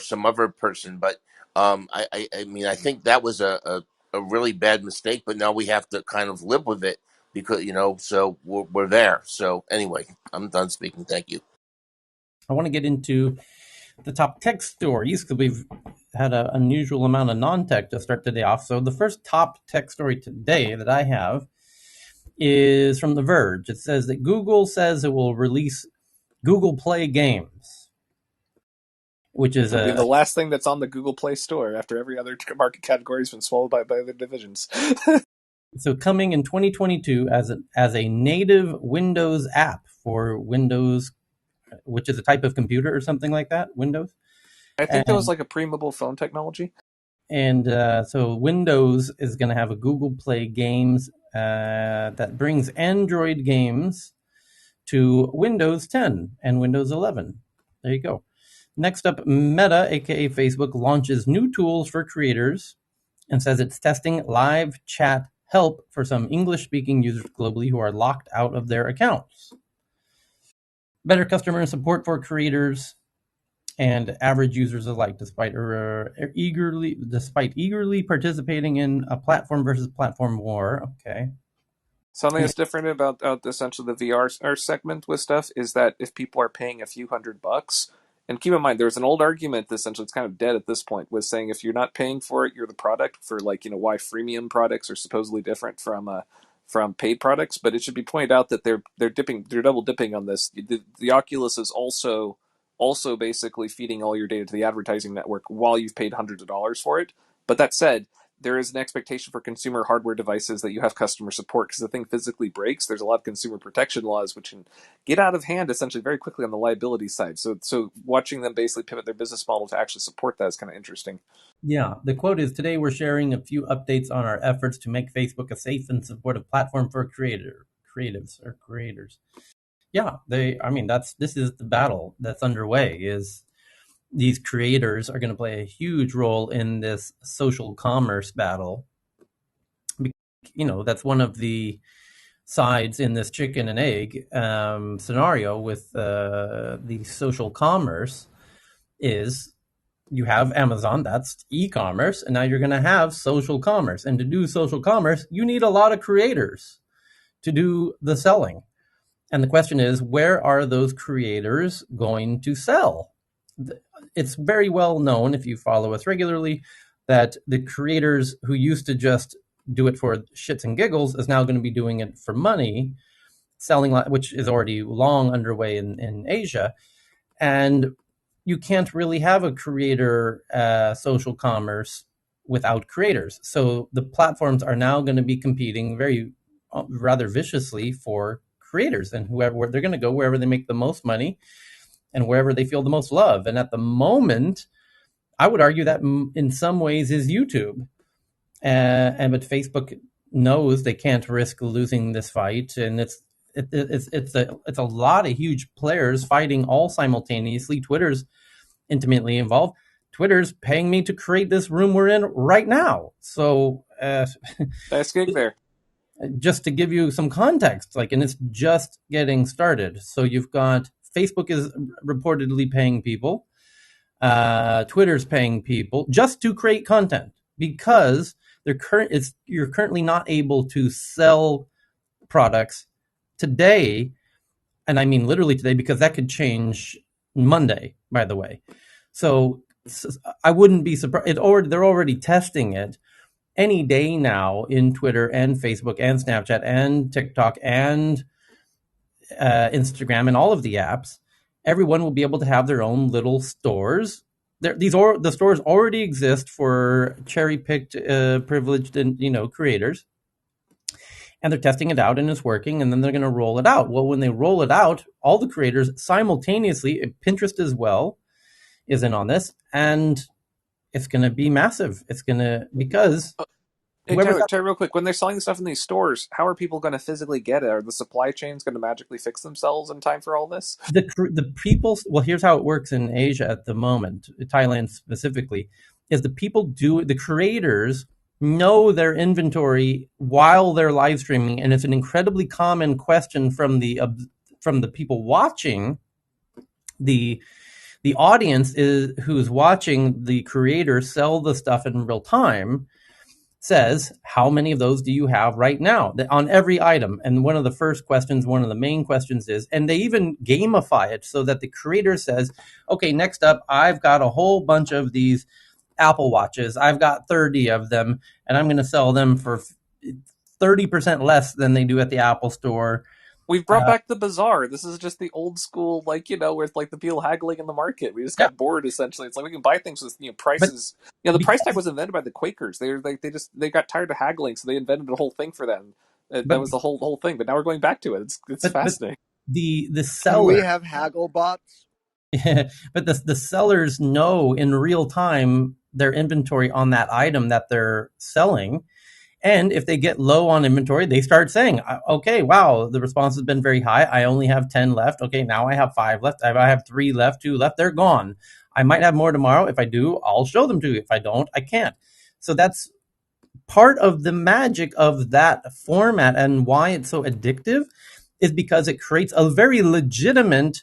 some other person. But I mean, I think that was a really bad mistake. But now we have to kind of live with it because so we're there. So anyway, I'm done speaking. Thank you. I want to get into the top tech stories because we've had an unusual amount of non-tech to start today off. So the first top tech story today that I have is from The Verge. It says that Google says it will release Google Play games, which is the last thing that's on the Google Play Store after every other market category has been swallowed by other divisions. So coming in 2022 as a native Windows app for Windows, which is a type of computer or something like that, Windows. I think that was like a pre-mobile phone technology. And so Windows is going to have a Google Play games that brings Android games to Windows 10 and Windows 11. There you go. Next up, Meta, aka Facebook, launches new tools for creators and says it's testing live chat help for some English-speaking users globally who are locked out of their accounts. Better customer support for creators and average users alike, despite eagerly participating in a platform versus platform war. Okay. Something that's different about essentially the VR segment with stuff is that if people are paying a few $100, and keep in mind, there's an old argument that essentially it's kind of dead at this point, was saying if you're not paying for it, you're the product, for like, why freemium products are supposedly different from paid products. But it should be pointed out that they're double dipping on this. The Oculus is also basically feeding all your data to the advertising network while you've paid hundreds of dollars for it. But that said, there is an expectation for consumer hardware devices that you have customer support, because the thing physically breaks. There's a lot of consumer protection laws which can get out of hand essentially very quickly on the liability side. So watching them basically pivot their business model to actually support that is kind of interesting. Yeah, the quote is, "Today we're sharing a few updates on our efforts to make Facebook a safe and supportive platform for creatives or creators." Yeah, this is the battle that's underway. Is these creators are going to play a huge role in this social commerce battle. That's one of the sides in this chicken and egg scenario with the social commerce. Is you have Amazon, that's e-commerce, and now you're going to have social commerce. And to do social commerce, you need a lot of creators to do the selling. And the question is, where are those creators going to sell? It's very well known, if you follow us regularly, that the creators who used to just do it for shits and giggles is now going to be doing it for money, selling, which is already long underway in Asia. And you can't really have a creator social commerce without creators. So the platforms are now going to be competing rather viciously for creators, and whoever they're going to go wherever they make the most money and wherever they feel the most love. And at the moment, I would argue that in some ways is YouTube. But Facebook knows they can't risk losing this fight, and it's a lot of huge players fighting all simultaneously. Twitter's intimately involved. Twitter's paying me to create this room we're in right now. So nice gig there. Just to give you some context, and it's just getting started. So you've got Facebook is reportedly paying people. Twitter's paying people just to create content, because you're currently not able to sell products today. And I mean literally today, because that could change Monday, by the way. So I wouldn't be surprised. They're already testing it any day now in Twitter and Facebook and Snapchat and TikTok and Instagram and all of the apps. Everyone will be able to have their own little stores. The stores already exist for cherry-picked, privileged, and creators, and they're testing it out, and it's working. And then they're going to roll it out. Well, when they roll it out, all the creators simultaneously, Pinterest as well, is in on this, and it's going to be massive. It's going to, because Hey, Tyler, real quick, when they're selling stuff in these stores, how are people going to physically get it? Are the supply chains going to magically fix themselves in time for all this? The people, well, here's how it works in Asia at the moment, Thailand specifically, is the creators know their inventory while they're live streaming, and it's an incredibly common question from the people watching. The audience who's watching the creator sell the stuff in real time says, how many of those do you have right now on every item? And one of the main questions is, and they even gamify it so that the creator says, okay, next up, I've got a whole bunch of these Apple Watches. I've got 30 of them, and I'm going to sell them for 30% less than they do at the Apple store. We've brought back the bazaar. This is just the old school, with the people haggling in the market. We just got bored, essentially. It's like we can buy things with prices. The price tag was invented by the Quakers. They got tired of haggling, so they invented a whole thing for them. That was the whole thing. But now we're going back to it. It's fascinating. The seller. Can we have haggle bots? But the sellers know in real time their inventory on that item that they're selling. And if they get low on inventory, they start saying, okay, wow, the response has been very high. I only have 10 left. Okay, now I have 5 left. I have 3 left, 2 left. They're gone. I might have more tomorrow. If I do, I'll show them to you. If I don't, I can't. So that's part of the magic of that format and why it's so addictive is because it creates a very legitimate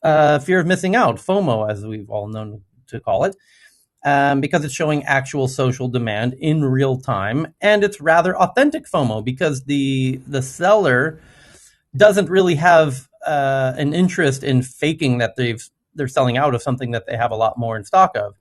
fear of missing out, FOMO, as we've all known to call it, because it's showing actual social demand in real time, and it's rather authentic FOMO because the seller doesn't really have an interest in faking that they're selling out of something that they have a lot more in stock of,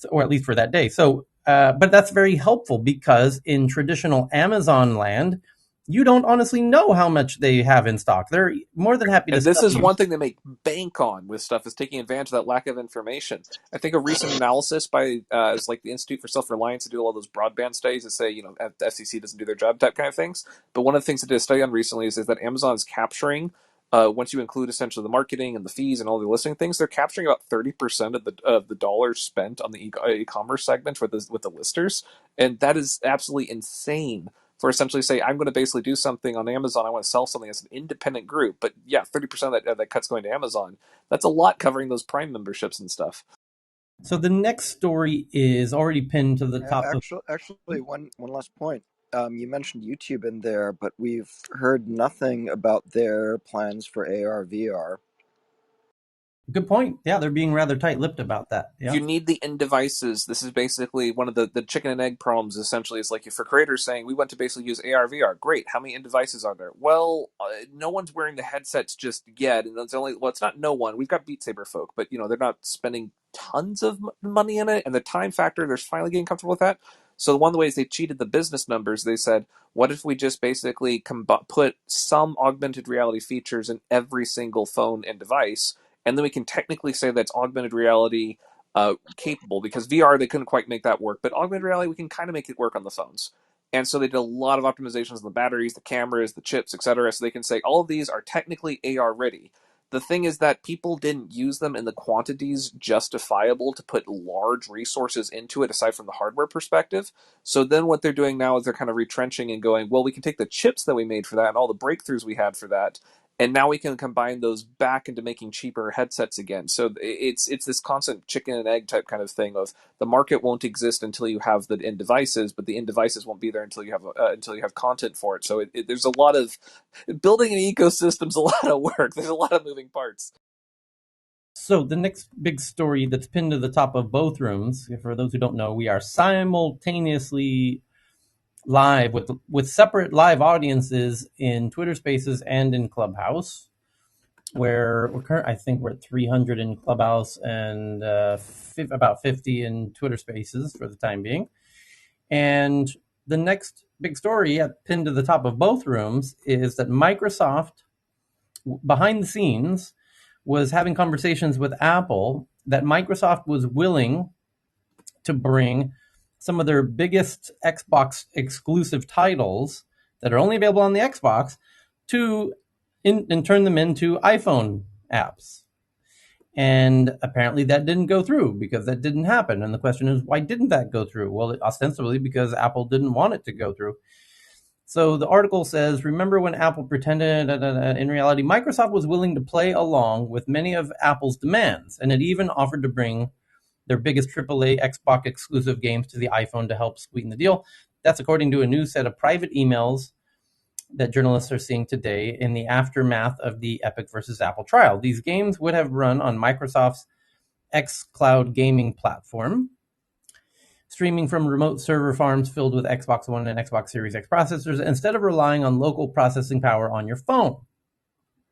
or at least for that day. So, but that's very helpful because in traditional Amazon land, you don't honestly know how much they have in stock. They're more than happy to. And this sell is you. one thing they make bank on with stuff, is taking advantage of that lack of information. I think a recent analysis by is like the Institute for Self-Reliance to do all those broadband studies that say, the FCC doesn't do their job type kind of things. But one of the things they did a study on recently is that Amazon is capturing, once you include essentially the marketing and the fees and all the listing things, they're capturing about 30% of the dollars spent on the e-commerce segment with the listers, and that is absolutely insane. For essentially say, I'm going to basically do something on Amazon, I want to sell something as an independent group, but yeah, 30% of that cut's going to Amazon. That's a lot covering those Prime memberships and stuff. So the next story is already pinned to the top. Actually, one last point. You mentioned YouTube in there, but we've heard nothing about their plans for AR VR. Good point. Yeah, they're being rather tight-lipped about that. Yeah. You need the end devices. This is basically one of the chicken and egg problems, essentially. Is like, if for creators saying, we want to basically use AR, VR, great, how many end devices are there? Well, no one's wearing the headsets just yet, and it's not no one. We've got Beat Saber folk, but, they're not spending tons of money in it, and the time factor, they're finally getting comfortable with that. So one of the ways they cheated the business numbers, they said, what if we just basically put some augmented reality features in every single phone and device, and then we can technically say that's augmented reality capable, because VR, they couldn't quite make that work, but augmented reality, we can kind of make it work on the phones. And so they did a lot of optimizations on the batteries, the cameras, the chips, etc. So they can say all of these are technically AR ready. The thing is that people didn't use them in the quantities justifiable to put large resources into it, aside from the hardware perspective. So then what they're doing now is they're kind of retrenching and going, well, we can take the chips that we made for that and all the breakthroughs we had for that, and now we can combine those back into making cheaper headsets again. So it's this constant chicken and egg type kind of thing of, the market won't exist until you have the end devices, but the end devices won't be there until you have content for it. So there's a lot of building an ecosystem's a lot of work. There's a lot of moving parts. So the next big story that's pinned to the top of both rooms, for those who don't know, we are simultaneously live with separate live audiences in Twitter Spaces and in Clubhouse, where I think we're at 300 in Clubhouse and about 50 in Twitter Spaces for the time being. And the next big story pinned to the top of both rooms is that Microsoft, behind the scenes, was having conversations with Apple that Microsoft was willing to bring some of their biggest Xbox exclusive titles that are only available on the Xbox and turn them into iPhone apps. And apparently that didn't go through, because that didn't happen. And the question is, why didn't that go through? Well, ostensibly because Apple didn't want it to go through. So the article says, remember when Apple pretended, in reality, Microsoft was willing to play along with many of Apple's demands, and it even offered to bring their biggest AAA Xbox exclusive games to the iPhone to help sweeten the deal. That's according to a new set of private emails that journalists are seeing today in the aftermath of the Epic versus Apple trial. These games would have run on Microsoft's xCloud gaming platform, streaming from remote server farms filled with Xbox One and Xbox Series X processors, instead of relying on local processing power on your phone.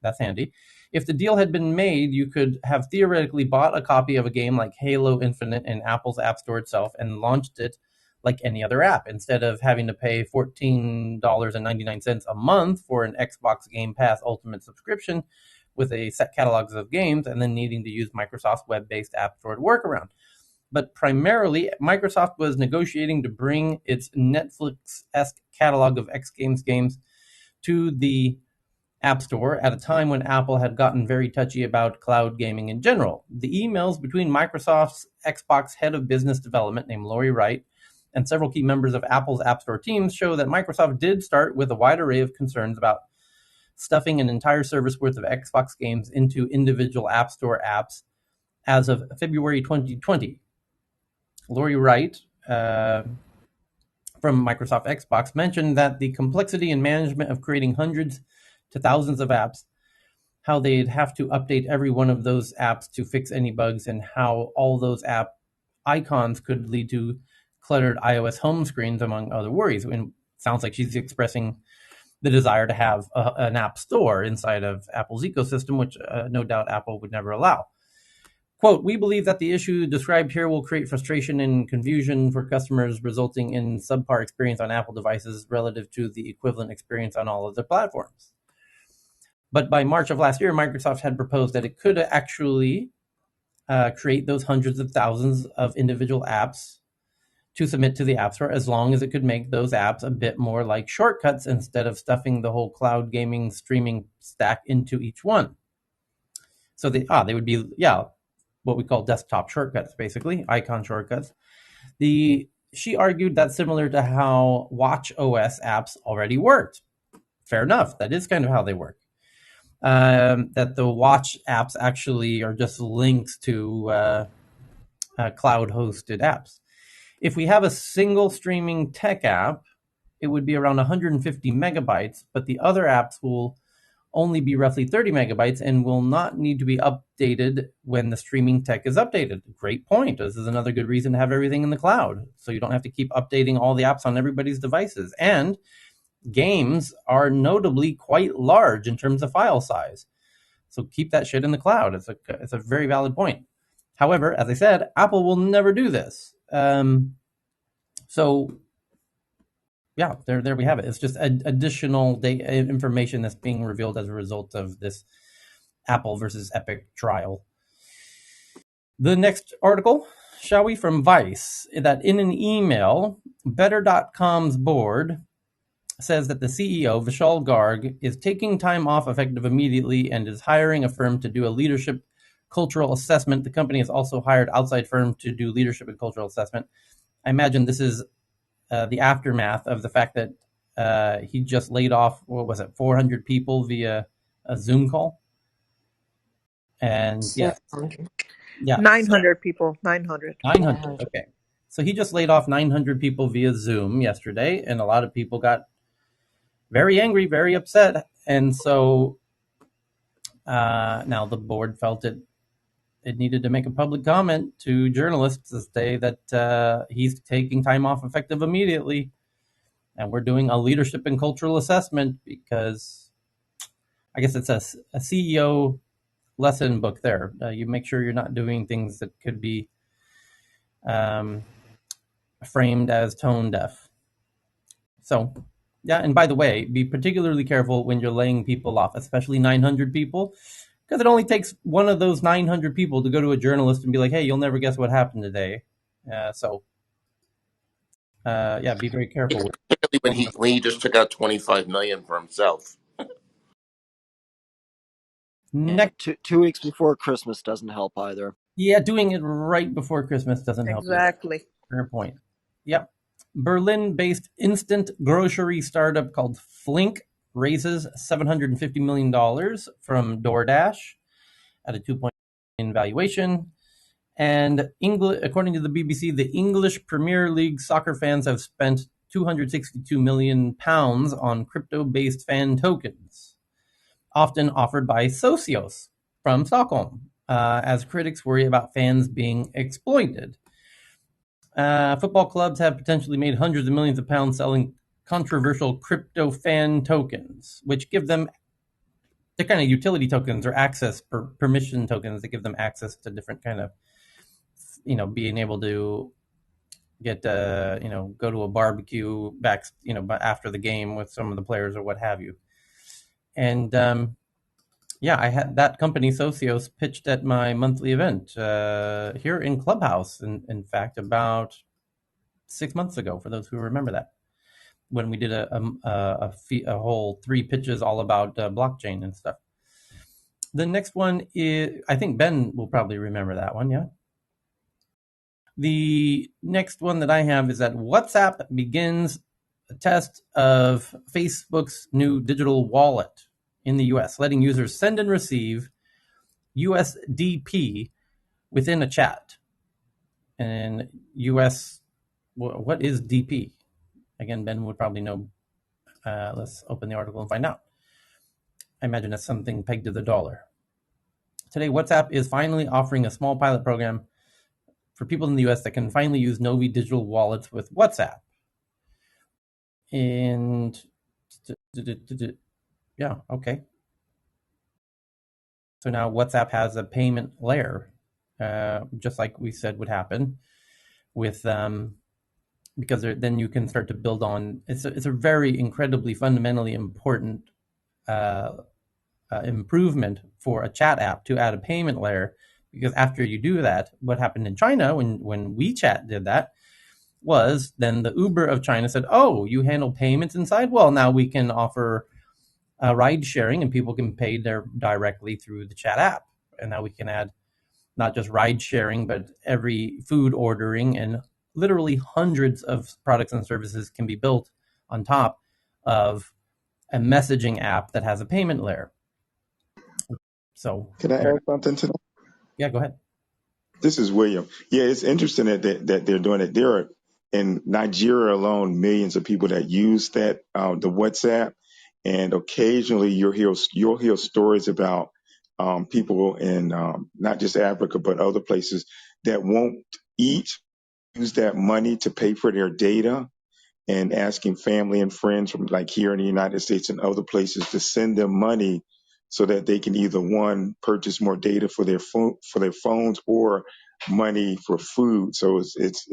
That's handy. If the deal had been made, you could have theoretically bought a copy of a game like Halo Infinite in Apple's App Store itself and launched it like any other app, instead of having to pay $14.99 a month for an Xbox Game Pass Ultimate subscription with a set catalog of games, and then needing to use Microsoft's web-based App Store to work around. But primarily, Microsoft was negotiating to bring its Netflix-esque catalog of X Games games to the App Store at a time when Apple had gotten very touchy about cloud gaming in general. The emails between Microsoft's Xbox head of business development, named Lori Wright, and several key members of Apple's App Store teams show that Microsoft did start with a wide array of concerns about stuffing an entire service worth of Xbox games into individual App Store apps as of February 2020. Lori Wright from Microsoft Xbox mentioned that the complexity and management of creating hundreds to thousands of apps, how they'd have to update every one of those apps to fix any bugs, and how all those app icons could lead to cluttered iOS home screens, among other worries. And it sounds like she's expressing the desire to have an app store inside of Apple's ecosystem, which no doubt Apple would never allow. Quote, we believe that the issue described here will create frustration and confusion for customers, resulting in subpar experience on Apple devices relative to the equivalent experience on all other platforms. But by March of last year, Microsoft had proposed that it could actually create those hundreds of thousands of individual apps to submit to the App Store, as long as it could make those apps a bit more like shortcuts instead of stuffing the whole cloud gaming streaming stack into each one. So they would be, what we call desktop shortcuts, basically, icon shortcuts. She argued that similar to how Watch OS apps already worked. Fair enough, that is kind of how they work. That the Watch apps actually are just links to cloud-hosted apps. If we have a single streaming tech app, it would be around 150 megabytes, but the other apps will only be roughly 30 megabytes and will not need to be updated when the streaming tech is updated. Great point. This is another good reason to have everything in the cloud, so you don't have to keep updating all the apps on everybody's devices. And games are notably quite large in terms of file size, so keep that shit in the cloud. It's a very valid point. However, as I said, Apple will never do this. So yeah, there we have it. It's just additional information that's being revealed as a result of this Apple versus Epic trial. The next article, shall we, from Vice, that in an email, Better.com's board says that the CEO, Vishal Garg, is taking time off effective immediately and is hiring a firm to do a leadership cultural assessment. The company has also hired outside firm to do leadership and cultural assessment. I imagine this is the aftermath of the fact that he just laid off, 400 people via a Zoom call. And 900 people. 900. Okay. So he just laid off 900 people via Zoom yesterday, and a lot of people got very angry, very upset. And so now the board felt it needed to make a public comment to journalists to say that he's taking time off effective immediately. And we're doing a leadership and cultural assessment because I guess it's a CEO lesson book there. You make sure you're not doing things that could be framed as tone deaf. So, yeah, and by the way, be particularly careful when you're laying people off, especially 900 people, because it only takes one of those 900 people to go to a journalist and be like, hey, you'll never guess what happened today. Be very careful. Particularly when he just took out $25 million for himself. Next, 2 weeks before Christmas doesn't help either. Yeah, doing it right before Christmas doesn't help. Exactly. Fair point. Yep. Berlin-based instant grocery startup called Flink raises $750 million from DoorDash at a 2.9 valuation. And according to the BBC, the English Premier League soccer fans have spent £262 million on crypto-based fan tokens, often offered by Socios from Stockholm, as critics worry about fans being exploited. Football clubs have potentially made hundreds of millions of pounds selling controversial crypto fan tokens, which give them, they're kind of utility tokens or access permission tokens that give them access to different kind of, being able to get, go to a barbecue back, after the game with some of the players or what have you. And I had that company, Socios, pitched at my monthly event here in Clubhouse, in fact, about 6 months ago, for those who remember that, when we did a whole 3 pitches all about blockchain and stuff. The next one is, I think Ben will probably remember that one, yeah? The next one that I have is that WhatsApp begins a test of Facebook's new digital wallet in the US, letting users send and receive USDP within a chat. And what is DP? Again, Ben would probably know. Let's open the article and find out. I imagine it's something pegged to the dollar. Today, WhatsApp is finally offering a small pilot program for people in the US that can finally use Novi digital wallets with WhatsApp. And yeah, okay. So now WhatsApp has a payment layer, just like we said would happen with because then you can start to build on. It's a very incredibly fundamentally important improvement for a chat app to add a payment layer, because after you do that, what happened in China when WeChat did that was then the Uber of China said, oh, you handle payments inside? Well, now we can offer ride sharing and people can pay there directly through the chat app. And now we can add not just ride sharing, but every food ordering, and literally hundreds of products and services can be built on top of a messaging app that has a payment layer. So Can I add something to that? yeah, go ahead. This is William. Yeah, it's interesting that they're doing it. There are in Nigeria alone millions of people that use that the WhatsApp, and occasionally you'll hear stories about people in not just Africa but other places that won't eat use that money to pay for their data, and asking family and friends from like here in the United States and other places to send them money so that they can either one purchase more data for their for their phones, or money for food. So it's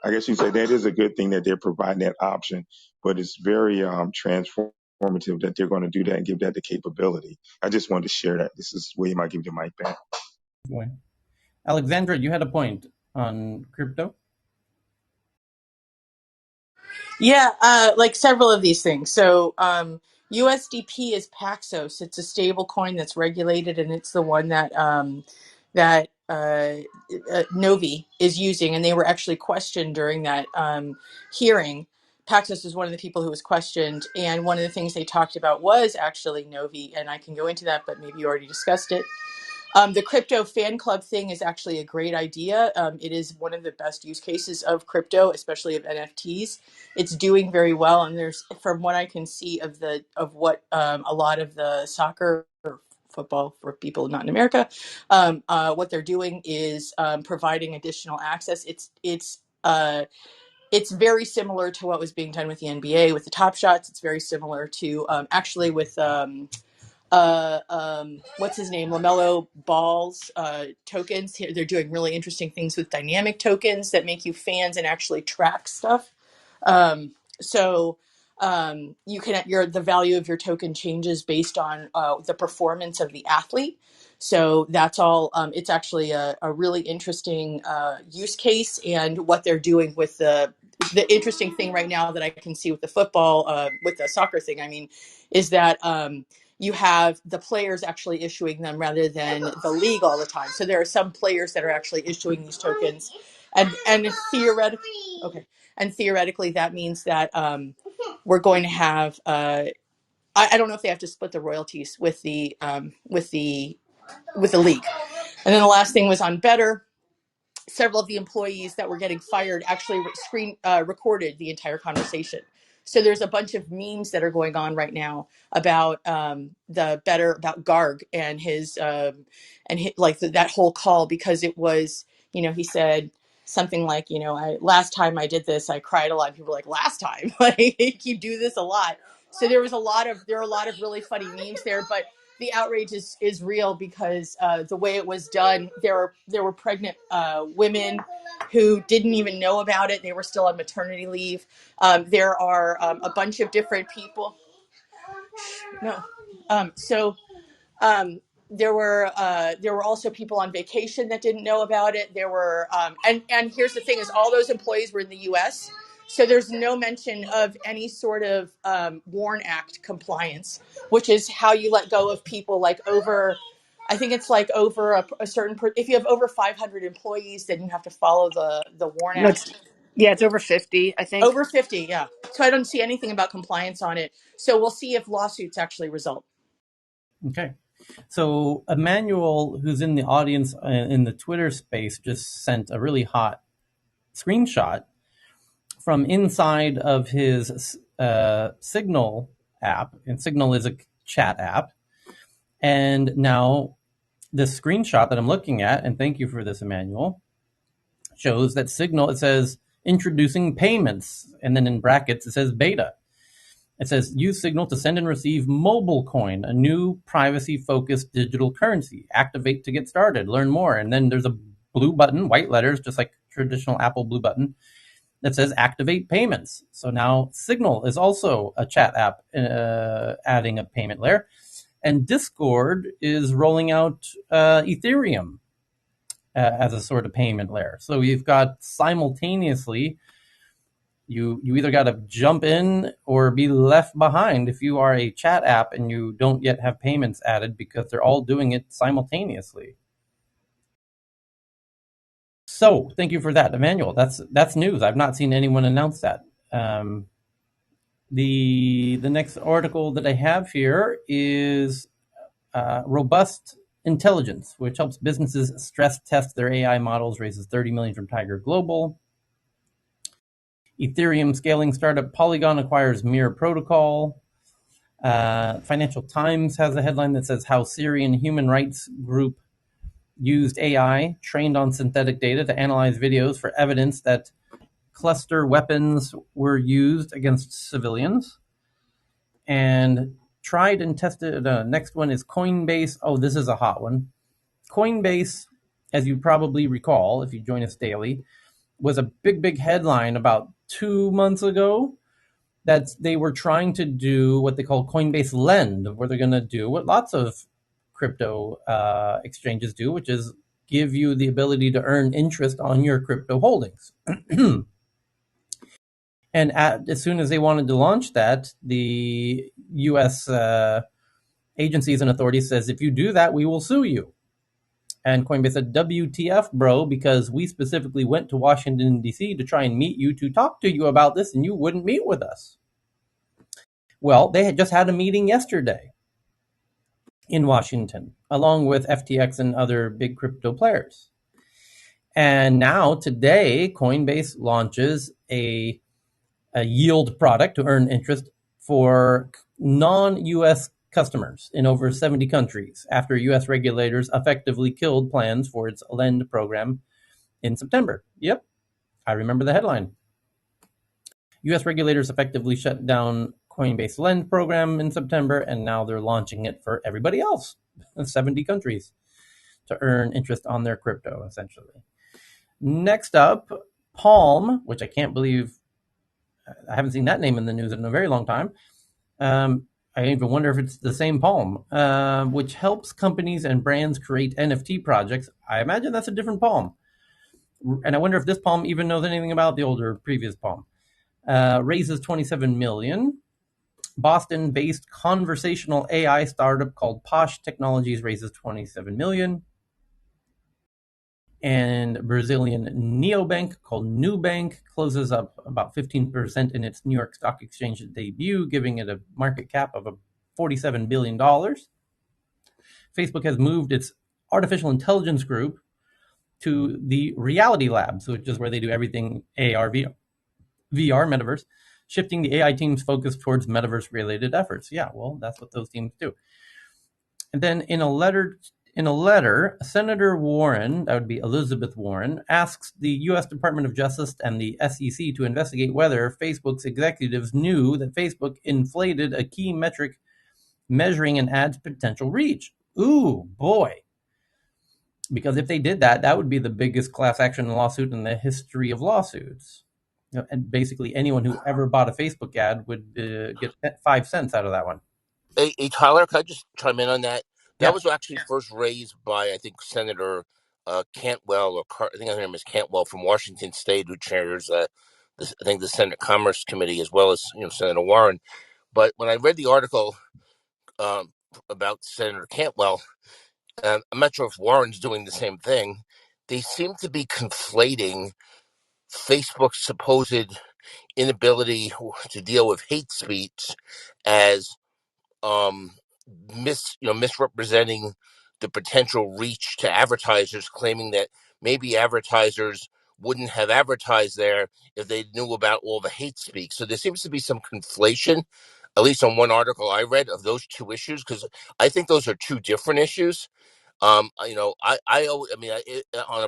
I guess you say that is a good thing that they're providing that option, but it's very transformative that they're going to do that and give that the capability. I just wanted to share that. This is William. I give you the mic back. Alexandra, you had a point on crypto. Yeah, like several of these things. So USDP is Paxos. It's a stable coin that's regulated, and it's the one that Novi is using. And they were actually questioned during that hearing. Paxos is one of the people who was questioned, and one of the things they talked about was actually Novi. And I can go into that, but maybe you already discussed it. The crypto fan club thing is actually a great idea. It is one of the best use cases of crypto, especially of NFTs. It's doing very well, and there's, from what I can see of what a lot of the soccer or football for people not in America, what they're doing is providing additional access. It's very similar to what was being done with the NBA with the Top Shots. It's very similar to actually with what's his name, LaMelo Ball's tokens. They're doing really interesting things with dynamic tokens that make you fans and actually track stuff. So you can the value of your token changes based on the performance of the athlete. So that's all. It's actually a really interesting use case, and what they're doing with the interesting thing right now that I can see with the football, with the soccer thing, I mean, is that you have the players actually issuing them rather than the league all the time. So there are some players that are actually issuing these tokens, and theoretically, okay, and theoretically that means that we're going to have. I don't know if they have to split the royalties with the league. And then the last thing was on Better. Several of the employees that were getting fired actually recorded the entire conversation. So there's a bunch of memes that are going on right now about about Garg and that whole call, because it was, he said something like, last time I did this, I cried a lot. And people were like, last time, like you do this a lot. So there are a lot of really funny memes there, but the outrage is real, because the way it was done, there were pregnant women who didn't even know about it. They were still on maternity leave. There are a bunch of different people. No. So there were also people on vacation that didn't know about it. There were and here's the thing: is all those employees were in the U.S., so there's no mention of any sort of WARN Act compliance, which is how you let go of people like over. I think it's like over a certain. If you have over 500 employees, then you have to follow the WARN No, Act. it's over 50, I think. Over 50, yeah. So I don't see anything about compliance on it. So we'll see if lawsuits actually result. Okay. So Emmanuel, who's in the audience in the Twitter space, just sent a really hot screenshot from inside of his Signal app, and Signal is a chat app. And now this screenshot that I'm looking at, and thank you for this, Emmanuel, shows that Signal, it says introducing payments, and then in brackets it says beta. It says use Signal to send and receive mobile coin, a new privacy-focused digital currency. Activate to get started. Learn more. And then there's a blue button, white letters, just like traditional Apple blue button, that says activate payments. So now Signal is also a chat app adding a payment layer. And Discord is rolling out Ethereum as a sort of payment layer. So you've got simultaneously, you either got to jump in or be left behind if you are a chat app and you don't yet have payments added, because they're all doing it simultaneously. So thank you for that, Emmanuel. That's news. I've not seen anyone announce that. The next article that I have here is robust intelligence, which helps businesses stress test their AI models, raises $30 million from Tiger Global. Ethereum scaling startup Polygon acquires Mirror Protocol. Financial Times has a headline that says how Syrian human rights group used AI trained on synthetic data to analyze videos for evidence that cluster weapons were used against civilians. And tried and tested. Next one is Coinbase. Oh, this is a hot one. Coinbase, as you probably recall, if you join us daily, was a big headline about 2 months ago that they were trying to do what they call Coinbase Lend, where they're going to do what lots of crypto exchanges do, which is give you the ability to earn interest on your crypto holdings. And as soon as they wanted to launch that, the U.S. agencies and authorities says, if you do that, we will sue you. And Coinbase said, WTF, bro, because we specifically went to Washington, D.C. to try and meet you to talk to you about this, and you wouldn't meet with us. Well, they had just had a meeting yesterday in Washington, along with FTX and other big crypto players. And now, today, Coinbase launches a yield product to earn interest for non-U.S. customers in over 70 countries after U.S. regulators effectively killed plans for its Lend program in September. Yep, I remember the headline. U.S. regulators effectively shut down Coinbase Lend program in September, and now they're launching it for everybody else, 70 countries, to earn interest on their crypto, essentially. Next up, Palm, which I can't believe I haven't seen that name in the news in a very long time. I even wonder if it's the same Palm, which helps companies and brands create NFT projects. I imagine that's a different Palm. And I wonder if this Palm even knows anything about the older previous Palm. Raises $27 million. Boston-based conversational AI startup called Posh Technologies raises $27 million. And Brazilian neobank called Nubank closes up about 15% in its New York Stock Exchange debut, giving it a market cap of $47 billion. Facebook has moved its artificial intelligence group to the Reality Labs, which is where they do everything AR, VR, Metaverse, shifting the AI team's focus towards Metaverse-related efforts. Yeah, well, that's what those teams do. And then in a letter, Senator Warren, that would be Elizabeth Warren, asks the U.S. Department of Justice and the SEC to investigate whether Facebook's executives knew that Facebook inflated a key metric measuring an ad's potential reach. Ooh, boy. Because if they did that, that would be the biggest class action lawsuit in the history of lawsuits. And basically anyone who ever bought a Facebook ad would get 5 cents out of that one. Hey, Tyler, could I just chime in on that? That Yeah. was actually first raised by, I think, Senator Cantwell, I think her name is Cantwell from Washington State, who chairs, I think, the Senate Commerce Committee, as well as Senator Warren. But when I read the article about Senator Cantwell, I'm not sure if Warren's doing the same thing. They seem to be conflating Facebook's supposed inability to deal with hate speech as misrepresenting the potential reach to advertisers, claiming that maybe advertisers wouldn't have advertised there if they knew about all the hate speak. So there seems to be some conflation, at least on one article I read, of those two issues, because I think those are two different issues. On a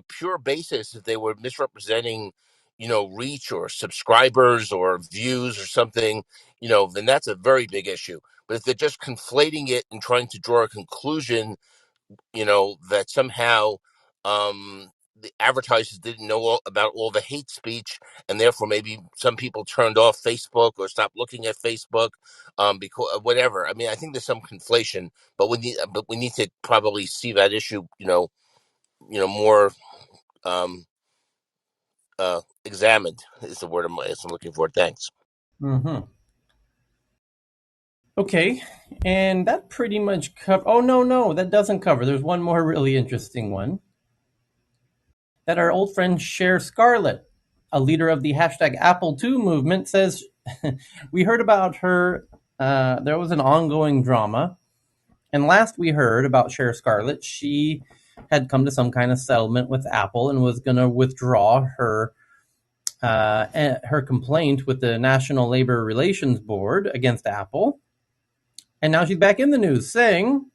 pure basis, if they were misrepresenting, reach or subscribers or views or something, then that's a very big issue. But if they're just conflating it and trying to draw a conclusion, that somehow the advertisers didn't know about all the hate speech, and therefore maybe some people turned off Facebook or stopped looking at Facebook, because whatever. I mean, I think there's some conflation, but we need to probably see that issue, more um, examined. Is the word I'm looking for. Thanks. Mm-hmm. Okay, and that pretty much cover. Oh no, that doesn't cover. There's one more really interesting one that our old friend Cher Scarlett, a leader of the hashtag Apple II movement, says we heard about her. There was an ongoing drama, and last we heard about Cher Scarlett, she had come to some kind of settlement with Apple and was going to withdraw her complaint with the National Labor Relations Board against Apple. And now she's back in the news saying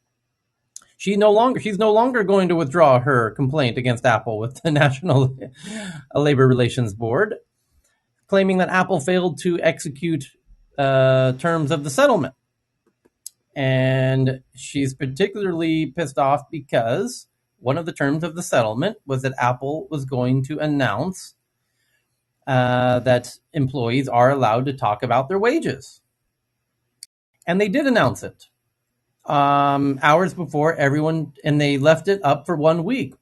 she's no longer going to withdraw her complaint against Apple with the National Labor Relations Board, claiming that Apple failed to execute terms of the settlement. And she's particularly pissed off because one of the terms of the settlement was that Apple was going to announce that employees are allowed to talk about their wages. And they did announce it hours before everyone, and they left it up for 1 week.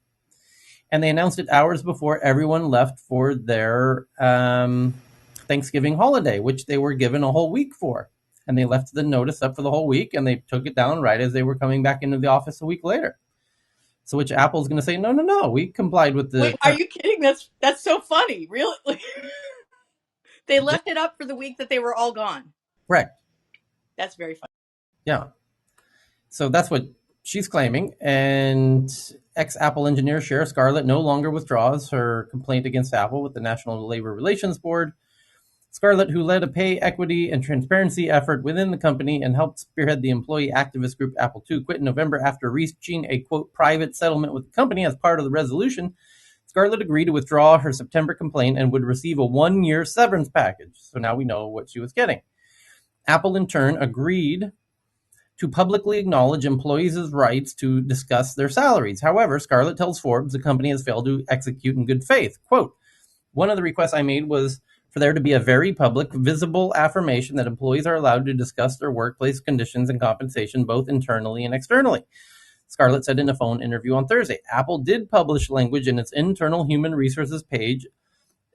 And they announced it hours before everyone left for their Thanksgiving holiday, which they were given a whole week for. And they left the notice up for the whole week, and they took it down right as they were coming back into the office a week later. So which Apple's going to say, no, we complied with the... Wait, are you kidding? That's so funny. Really? They left it up for the week that they were all gone. Correct. That's very funny. Yeah. So that's what she's claiming. And ex-Apple engineer Cher Scarlett no longer withdraws her complaint against Apple with the National Labor Relations Board. Scarlett, who led a pay equity and transparency effort within the company and helped spearhead the employee activist group Apple II, quit in November after reaching a, quote, private settlement with the company as part of the resolution. Scarlett agreed to withdraw her September complaint and would receive a 1-year severance package. So now we know what she was getting. Apple, in turn, agreed to publicly acknowledge employees' rights to discuss their salaries. However, Scarlett tells Forbes the company has failed to execute in good faith. Quote, one of the requests I made was for there to be a very public, visible affirmation that employees are allowed to discuss their workplace conditions and compensation both internally and externally, Scarlett said in a phone interview on Thursday. Apple did publish language in its internal human resources page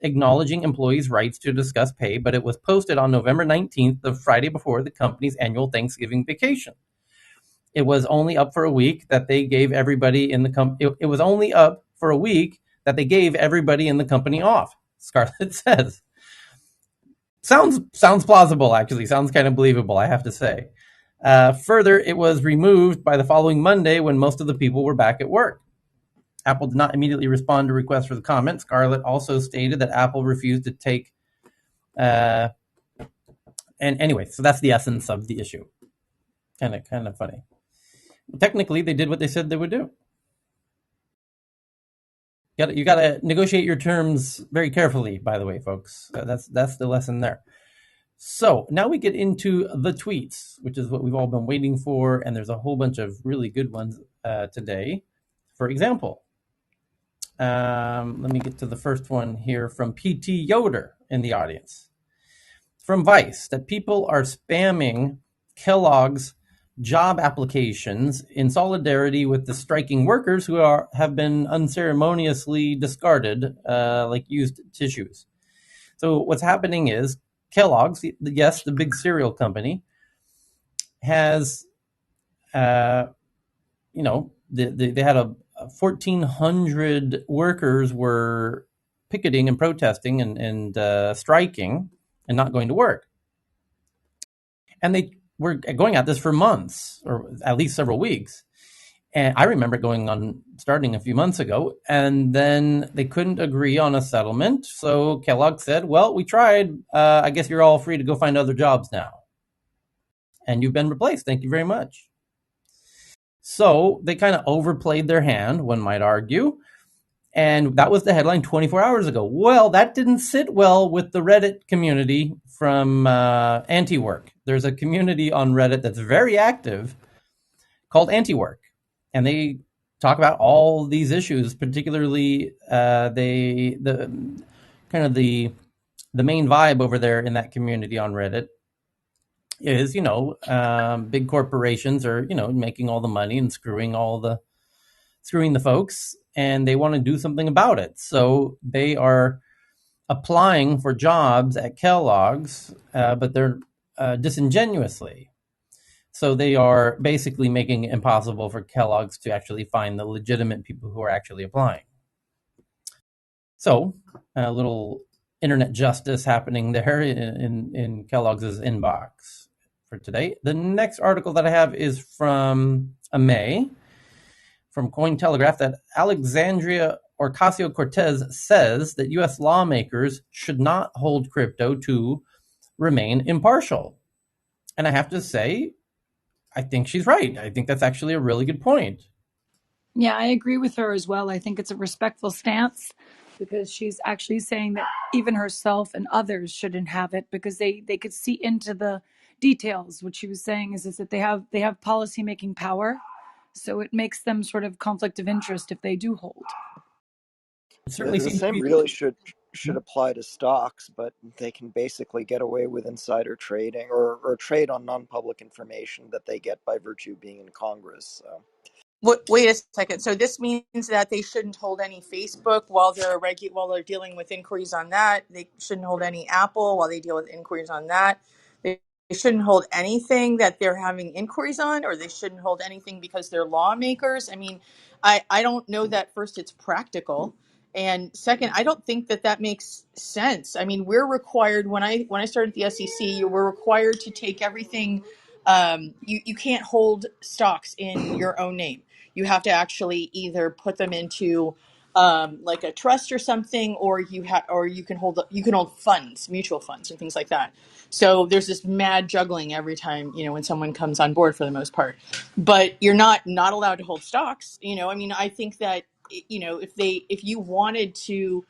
acknowledging employees' rights to discuss pay, but it was posted on November 19th, the Friday before the company's annual Thanksgiving vacation. It was only up for a week that they gave everybody in the company. It was only up for a week that they gave everybody in the company off, Scarlett says. Sounds plausible, actually. Sounds kind of believable, I have to say. Further, it was removed by the following Monday when most of the people were back at work. Apple did not immediately respond to requests for the comment. Scarlett also stated that Apple refused to take... and anyway, so that's the essence of the issue. Kind of funny. Technically, they did what they said they would do. You got to negotiate your terms very carefully, by the way, folks. That's the lesson there. So now we get into the tweets, which is what we've all been waiting for, and there's a whole bunch of really good ones today. For example, let me get to the first one here from PT Yoder in the audience. From Vice, that people are spamming Kellogg's job applications in solidarity with the striking workers who have been unceremoniously discarded like used tissues. So what's happening is Kellogg's, yes, the big cereal company, has, they had 1,400 workers were picketing and protesting and striking and not going to work. And they were going at this for months, or at least several weeks. And I remember starting a few months ago, and then they couldn't agree on a settlement. So Kellogg said, well, we tried. I guess you're all free to go find other jobs now. And you've been replaced. Thank you very much. So they kind of overplayed their hand, one might argue. And that was the headline 24 hours ago. Well, that didn't sit well with the Reddit community from Anti-Work. There's a community on Reddit that's very active called Anti-Work. And they talk about all these issues, particularly the main vibe over there in that community on Reddit is, big corporations are, making all the money and screwing the folks, and they want to do something about it. So they are applying for jobs at Kellogg's, but they're disingenuously. So they are basically making it impossible for Kellogg's to actually find the legitimate people who are actually applying. So a little internet justice happening there in Kellogg's inbox for today. The next article that I have is from May, from Cointelegraph, that Alexandria Ocasio-Cortez says that U.S. lawmakers should not hold crypto to remain impartial. And I have to say, I think she's right. I think that's actually a really good point. Yeah, I agree with her as well. I think it's a respectful stance because she's actually saying that even herself and others shouldn't have it because they could see into the details. What she was saying is that they have policy making power, so it makes them sort of conflict of interest if they do hold. It certainly The seems to same be. really should apply to stocks, but they can basically get away with insider trading or trade on non-public information that they get by virtue of being in Congress. So. Wait a second. So this means that they shouldn't hold any Facebook while they're dealing with inquiries on that. They shouldn't hold any Apple while they deal with inquiries on that. They shouldn't hold anything that they're having inquiries on, or they shouldn't hold anything because they're lawmakers. I mean, I don't know that first it's practical. And second, I don't think that makes sense. I mean, we're required when I started at the SEC, you were required to take everything. You can't hold stocks in your own name. You have to actually either put them into like a trust or something, or you can hold funds, mutual funds, and things like that. So there's this mad juggling every time when someone comes on board for the most part. But you're not allowed to hold stocks. I mean, I think that if you wanted to.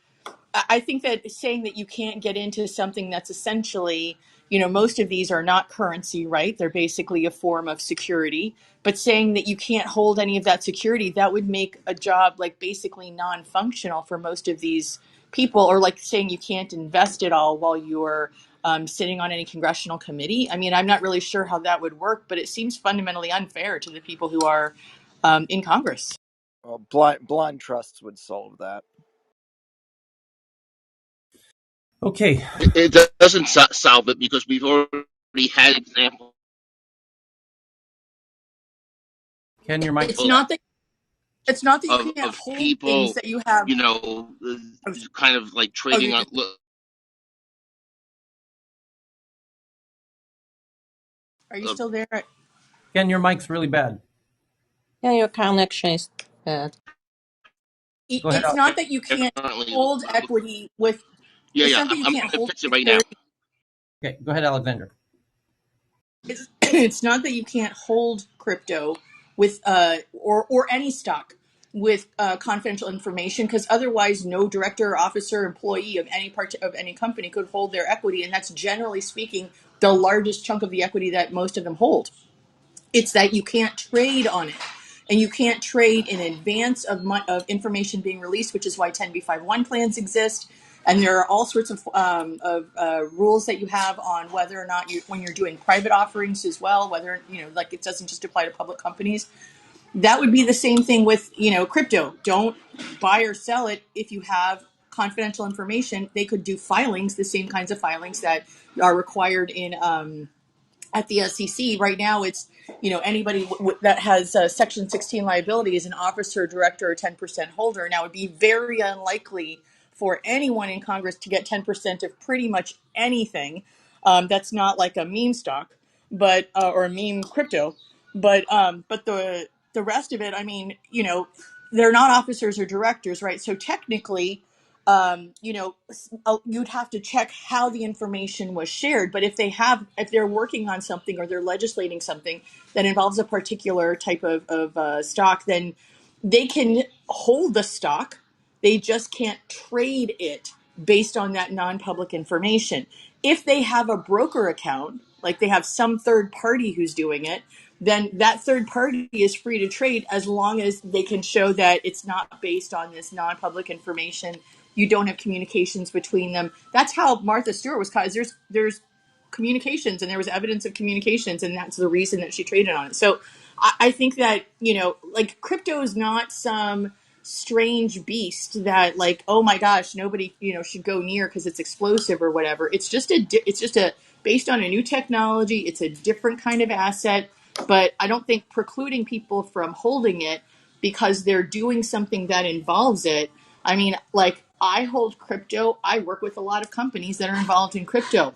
I think that saying that you can't get into something that's essentially, most of these are not currency, right? They're basically a form of security. But saying that you can't hold any of that security, that would make a job like basically non-functional for most of these people, or like saying you can't invest it all while you're sitting on any congressional committee. I mean, I'm not really sure how that would work, but it seems fundamentally unfair to the people who are in Congress. Well, blind trusts would solve that. Okay. It doesn't solve it because we've already had examples Ken, your mic's. It's not that you can't of hold things people, that you have. kind of like Oh, trading on. are you still there? Ken, your mic's really bad. Yeah, your connection is bad. Go ahead. It's not that you can't hold equity with. Yeah, It's yeah. not that you I'm can't going to hold fix it right now. security. Okay, go ahead, Alexander. It's not that you can't hold crypto with or any stock with confidential information, because otherwise no director or officer or employee of any part of any company could hold their equity, and that's generally speaking the largest chunk of the equity that most of them hold. It's that you can't trade on it. And you can't trade in advance of information being released, which is why 10b5-1 plans exist. And there are all sorts of rules that you have on whether or not when you're doing private offerings as well, whether, like it doesn't just apply to public companies. That would be the same thing with, crypto. Don't buy or sell it if you have confidential information. They could do filings, the same kinds of filings that are required in at the SEC. Right now, it's anybody that has Section 16 liability is an officer, director, or 10% holder. Now, it'd be very unlikely for anyone in Congress to get 10% of pretty much anything. That's not like a meme stock, but or a meme crypto. But the rest of it, I mean, they're not officers or directors, right? So technically, you'd have to check how the information was shared. But if they're working on something or they're legislating something that involves a particular type of stock, then they can hold the stock. They just can't trade it based on that non-public information. If they have a broker account, like they have some third party who's doing it, then that third party is free to trade as long as they can show that it's not based on this non-public information. You don't have communications between them. That's how Martha Stewart was caught. There's communications, and there was evidence of communications, and that's the reason that she traded on it. So I think that, like, crypto is not some strange beast that, like, oh my gosh, nobody should go near because it's explosive or whatever. It's just a based on a new technology. It's a different kind of asset, but I don't think precluding people from holding it because they're doing something that involves it. I mean, like, I hold crypto. I work with a lot of companies that are involved in crypto.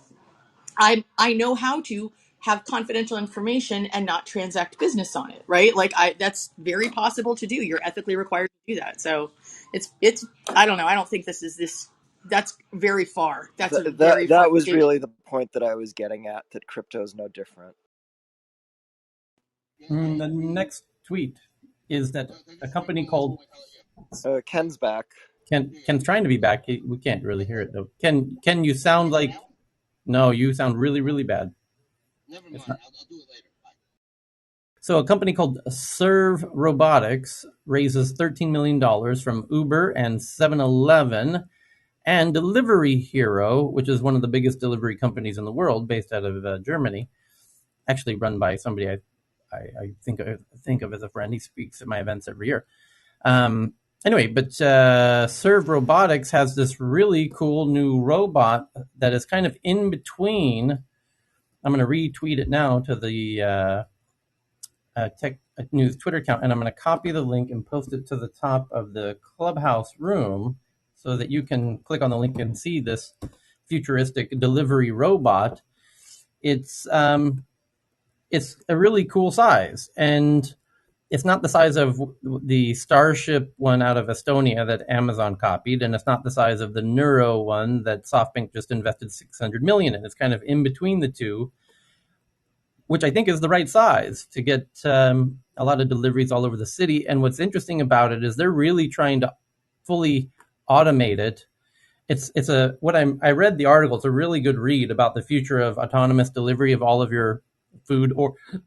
I know how to have confidential information and not transact business on it, right? Like, that's very possible to do. You're ethically required to do that. So it's I don't know. I don't think that's very far. That's a very far that was statement. really the point that I was getting at, that crypto is no different. The next tweet is that a company called Ken's back. Ken's trying to be back. We can't really hear it though. Ken, you sound like, no, you sound really, really bad. Never mind. I'll do it later. Bye. So a company called Serve Robotics raises $13 million from Uber and 7-Eleven, and Delivery Hero, which is one of the biggest delivery companies in the world, based out of Germany, actually run by somebody I think of as a friend. He speaks at my events every year. Anyway, but Serve Robotics has this really cool new robot that is kind of in between. I'm going to retweet it now to the Tech News Twitter account, and I'm going to copy the link and post it to the top of the Clubhouse room so that you can click on the link and see this futuristic delivery robot. It's a really cool size, and it's not the size of the Starship one out of Estonia that Amazon copied, and it's not the size of the Neuro one that SoftBank just invested $600 million in. It's kind of in between the two, which I think is the right size to get a lot of deliveries all over the city. And what's interesting about it is they're really trying to fully automate it. I read the article. It's a really good read about the future of autonomous delivery of all of your food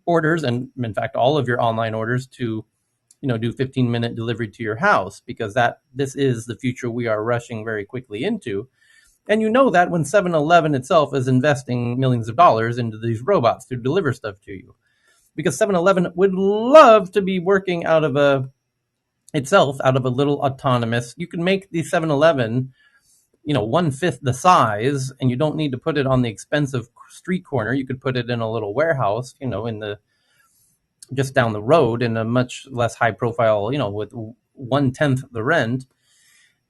orders, and in fact all of your online orders, to do 15-minute delivery to your house, because this is the future we are rushing very quickly into. And that when 7-Eleven itself is investing millions of dollars into these robots to deliver stuff to you, because 7-Eleven would love to be working out of a little autonomous. You can make the 7-Eleven 1/5 the size, and you don't need to put it on the expensive street corner. You could put it in a little warehouse, just down the road, in a much less high profile, with 1/10 the rent,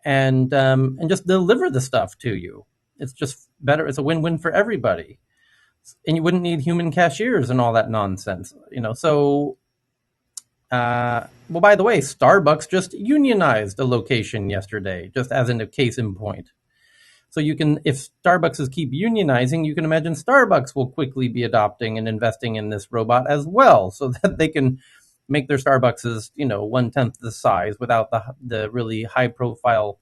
and just deliver the stuff to you. It's just better. It's a win-win for everybody, and you wouldn't need human cashiers and all that nonsense. So. Well, by the way, Starbucks just unionized a location yesterday, just as in a case in point. So if Starbucks keep unionizing, you can imagine Starbucks will quickly be adopting and investing in this robot as well, so that they can make their Starbucks 1/10 the size without the really high profile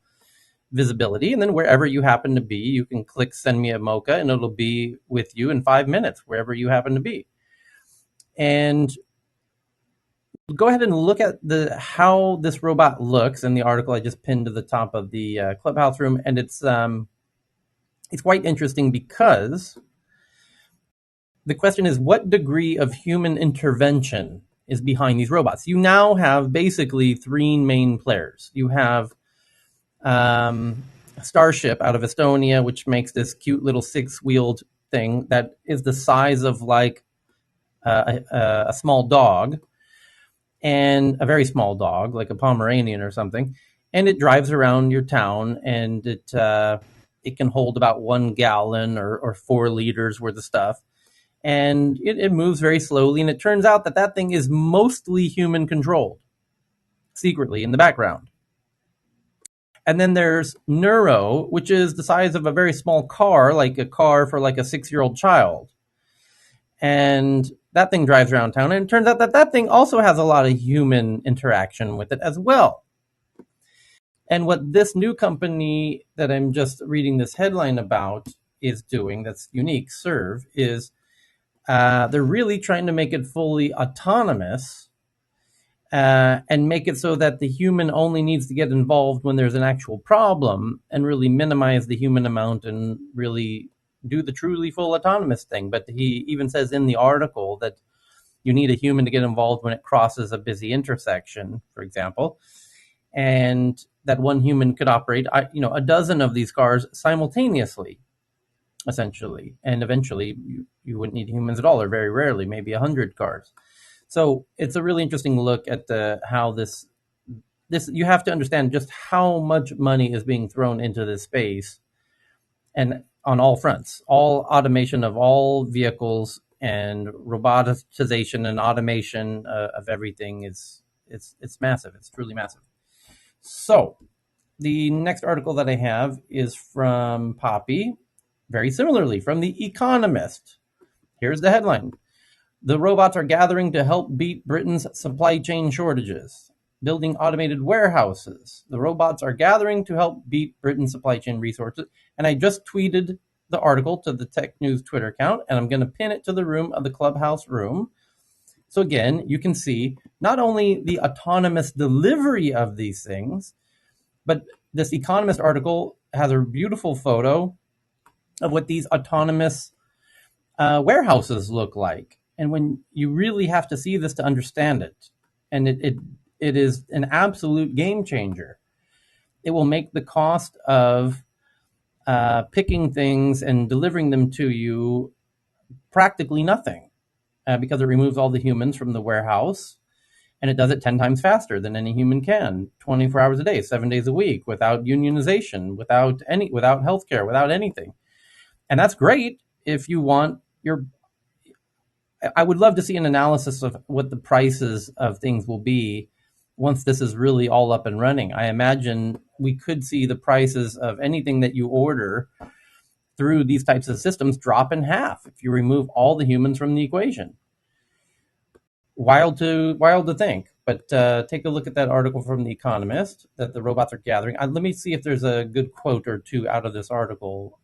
visibility. And then wherever you happen to be, you can click send me a mocha, and it'll be with you in 5 minutes, wherever you happen to be. And go ahead and look at how this robot looks in the article I just pinned to the top of the Clubhouse room, and it's quite interesting, because the question is, what degree of human intervention is behind these robots? You now have basically three main players. You have Starship out of Estonia, which makes this cute little 6-wheeled thing that is the size of like a small dog, and a very small dog, like a Pomeranian or something, and it drives around your town, and it can hold about 1 gallon or 4 liters worth of stuff. and it moves very slowly. And it turns out that that thing is mostly human controlled, secretly in the background. And then there's Neuro, which is the size of a very small car, like a car for like a 6-year-old child. And that thing drives around town. And it turns out that that thing also has a lot of human interaction with it as well. And what this new company that I'm just reading this headline about is doing, that's unique, Serve, is they're really trying to make it fully autonomous, and make it so that the human only needs to get involved when there's an actual problem, and really minimize the human amount and really do the truly full autonomous thing. But he even says in the article that you need a human to get involved when it crosses a busy intersection, for example, and that one human could operate, a dozen of these cars simultaneously, essentially. And eventually, you wouldn't need humans at all, or very rarely, maybe 100 cars. So it's a really interesting look at how this you have to understand just how much money is being thrown into this space, and on all fronts, all automation of all vehicles and robotization and automation of everything it's massive. It's truly massive. So the next article that I have is from Poppy, very similarly from The Economist. Here's the headline. The robots are gathering to help beat Britain's supply chain shortages. Building automated warehouses. The robots are gathering to help beat Britain's supply chain resources. And I just tweeted the article to the Tech News Twitter account, and I'm going to pin it to the room of the Clubhouse room. So again, you can see not only the autonomous delivery of these things, but this Economist article has a beautiful photo of what these autonomous warehouses look like. And when you really have to see this to understand it, and it is an absolute game changer. It will make the cost of picking things and delivering them to you practically nothing, because it removes all the humans from the warehouse, and it does it 10 times faster than any human can, 24 hours a day, 7 days a week, without unionization, without healthcare, without anything. And that's great if you want I would love to see an analysis of what the prices of things will be once this is really all up and running. I imagine we could see the prices of anything that you order through these types of systems drop in half if you remove all the humans from the equation. Wild to think. But take a look at that article from The Economist that the robots are gathering. Let me see if there's a good quote or two out of this article.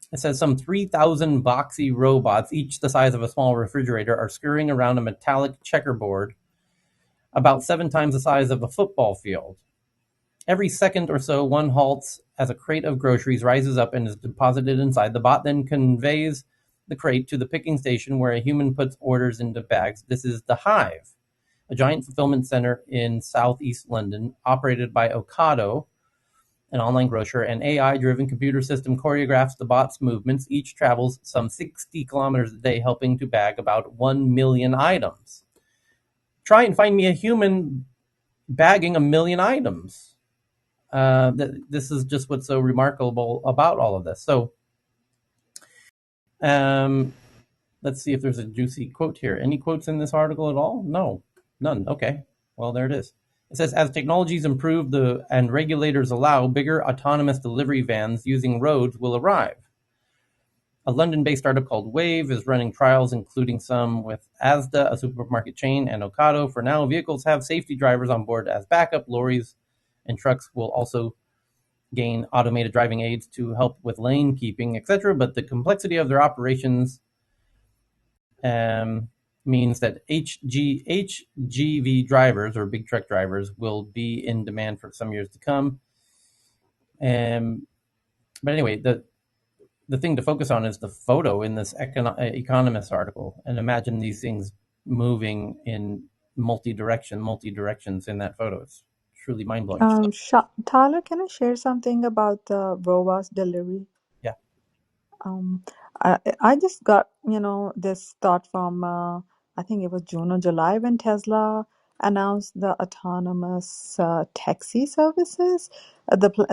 It says some 3,000 boxy robots, each the size of a small refrigerator, are scurrying around a metallic checkerboard about 7 times the size of a football field. Every second or so, one halts as a crate of groceries rises up and is deposited inside. The bot then conveys the crate to the picking station where a human puts orders into bags. This is the Hive, a giant fulfillment center in southeast London, operated by Ocado, an online grocer. An AI-driven computer system choreographs the bot's movements. Each travels some 60 kilometers a day, helping to bag about 1 million items. Try and find me a human bagging 1 million items. This is just what's so remarkable about all of this. So let's see if there's a juicy quote here. Any quotes in this article at all? No, none. Okay, well, there it is. It says, as technologies improve and regulators allow, bigger autonomous delivery vans using roads will arrive. A London-based startup called Wave is running trials, including some with Asda, a supermarket chain, and Ocado. For now, vehicles have safety drivers on board as backup. Lorries and trucks will also gain automated driving aids to help with lane keeping, etc. But the complexity of their operations means that HGV drivers, or big truck drivers, will be in demand for some years to come. But anyway, the thing to focus on is the photo in this Economist article, and imagine these things moving in multi-directions in that photo. It's truly mind-blowing. Tyler, can I share something about the robots delivery? Yeah. I just got this thought from I think it was June or July when Tesla announced the autonomous taxi services.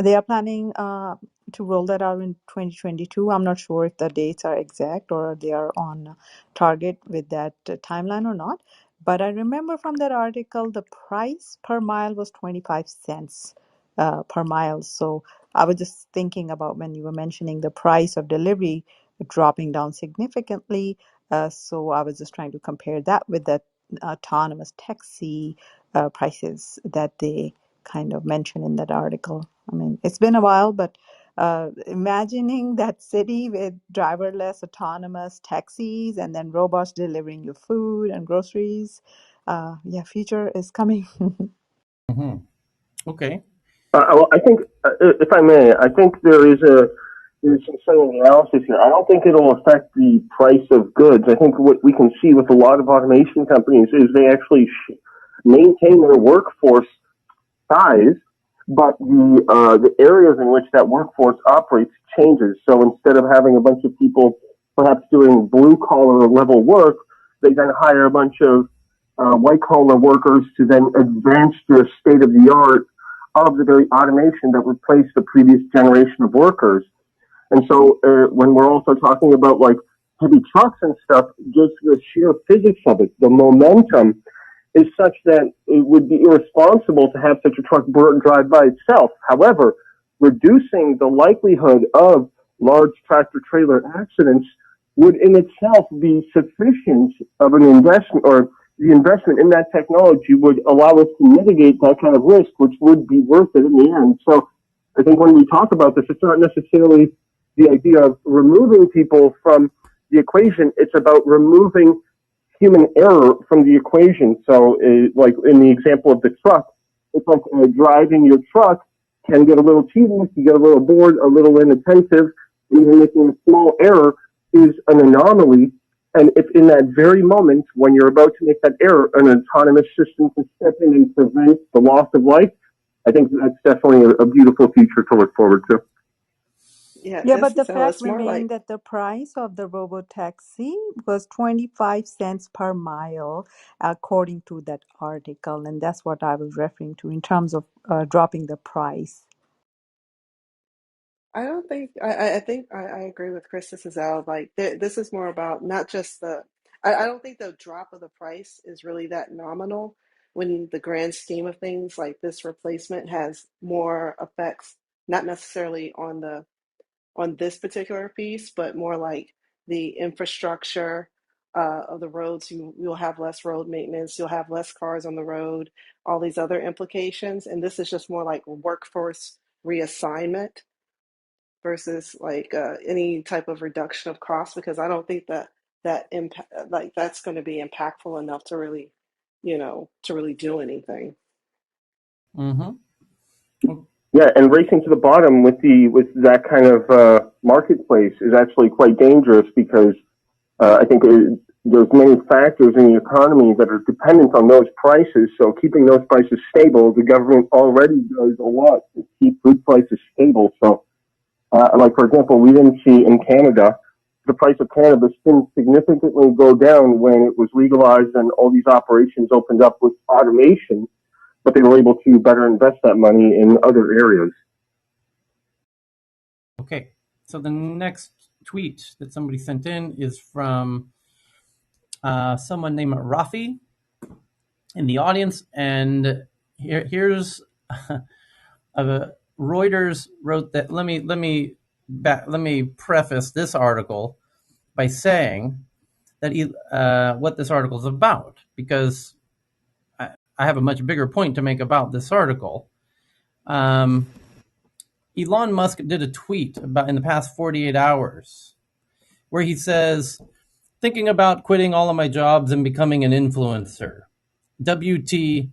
They are planning to roll that out in 2022. I'm not sure if the dates are exact or they are on target with that timeline or not. But I remember from that article, the price per mile was 25 cents per mile. So I was just thinking about when you were mentioning the price of delivery dropping down significantly. So I was just trying to compare that with the autonomous taxi prices that they kind of mention in that article. I mean, it's been a while, but imagining that city with driverless autonomous taxis and then robots delivering you food and groceries, yeah, future is coming. Mm-hmm. Okay. Well, I think, if I may, I think there's some sort of analysis here. I don't think it'll affect the price of goods. I think what we can see with a lot of automation companies is they actually maintain their workforce size, but the areas in which that workforce operates changes. So instead of having a bunch of people perhaps doing blue collar level work, they then hire a bunch of white collar workers to then advance the state of the art of the very automation that replaced the previous generation of workers. And so when we're also talking about like heavy trucks and stuff, just the sheer physics of it, the momentum is such that it would be irresponsible to have such a truck drive by itself. However, reducing the likelihood of large tractor trailer accidents would in itself be sufficient of an investment, or the investment in that technology would allow us to mitigate that kind of risk, which would be worth it in the end. So I think when we talk about this, it's not necessarily the idea of removing people from the equation. It's about removing human error from the equation. So, like in the example of the truck, it's like driving your truck can get a little tedious, you get a little bored, a little inattentive, and even making a small error is an anomaly. And if in that very moment, when you're about to make that error, an autonomous system can step in and prevent the loss of life, I think that's definitely a beautiful future to look forward to. Yeah, Yeah, but Jesse the said fact it's more remained like that the price of the robotaxi was 25 cents per mile, according to that article. And that's what I was referring to in terms of dropping the price. I don't think I think I agree with Chris. This is out like this is more about not just I don't think the drop of the price is really that nominal when the grand scheme of things. Like this replacement has more effects, not necessarily on this particular piece, but more like the infrastructure of the roads. You'll have less road maintenance, you'll have less cars on the road, all these other implications, and this is just more like workforce reassignment versus like any type of reduction of cost, because I don't think that impact like that's going to be impactful enough to really, to really do anything. Mm-hmm. Yeah, and racing to the bottom with that kind of marketplace is actually quite dangerous because I think there's many factors in the economy that are dependent on those prices. So keeping those prices stable, the government already does a lot to keep food prices stable. So, like for example, we didn't see in Canada the price of cannabis didn't significantly go down when it was legalized and all these operations opened up with automation, but they were able to better invest that money in other areas. Okay. So the next tweet that somebody sent in is from someone named Rafi in the audience, and here's Reuters wrote that. Let me preface this article by saying that what this article is about, because I have a much bigger point to make about this article. Elon Musk did a tweet about in the past 48 hours where he says, thinking about quitting all of my jobs and becoming an influencer. WT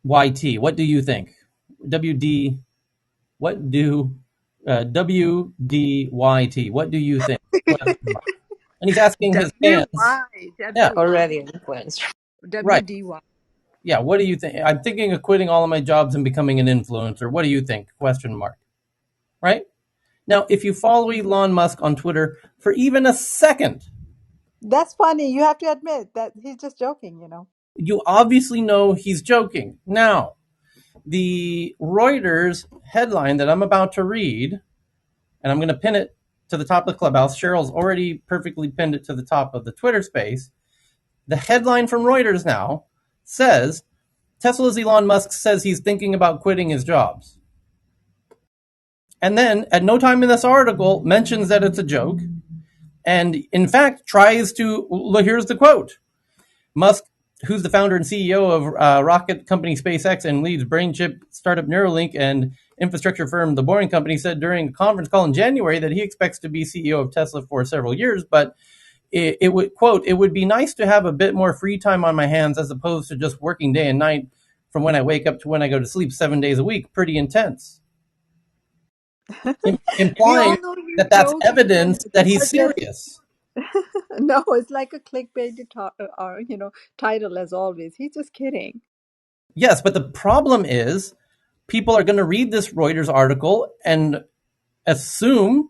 YT. What do you think? WD. What do WDYT? What do you think? And he's asking his fans. WY, Yeah, Already an influencer. right. WDY. Yeah, what do you think? I'm thinking of quitting all of my jobs and becoming an influencer. What do you think? Question mark. Right? Now, if you follow Elon Musk on Twitter for even a second, That's funny. You have to admit that he's just joking, You obviously know he's joking. Now, the Reuters headline that I'm about to read, and I'm going to pin it to the top of the clubhouse. Cheryl's already perfectly pinned it to the top of the Twitter space. The headline from Reuters now says Tesla's Elon Musk says he's thinking about quitting his jobs. And then, at no time in this article, mentions that it's a joke. And in fact, tries to, here's the quote. Musk, who's the founder and CEO of rocket company SpaceX and leads brain chip startup Neuralink and infrastructure firm The Boring Company, said during a conference call in January that he expects to be CEO of Tesla for several years, but it would, quote, it would be nice to have a bit more free time on my hands as opposed to just working day and night from when I wake up to when I go to sleep 7 days a week. Pretty intense. We Implying all know he's that that's joking, and evidence that he's people just serious. no, it's like a clickbait or title as always. He's just kidding. Yes, but the problem is people are going to read this Reuters article and assume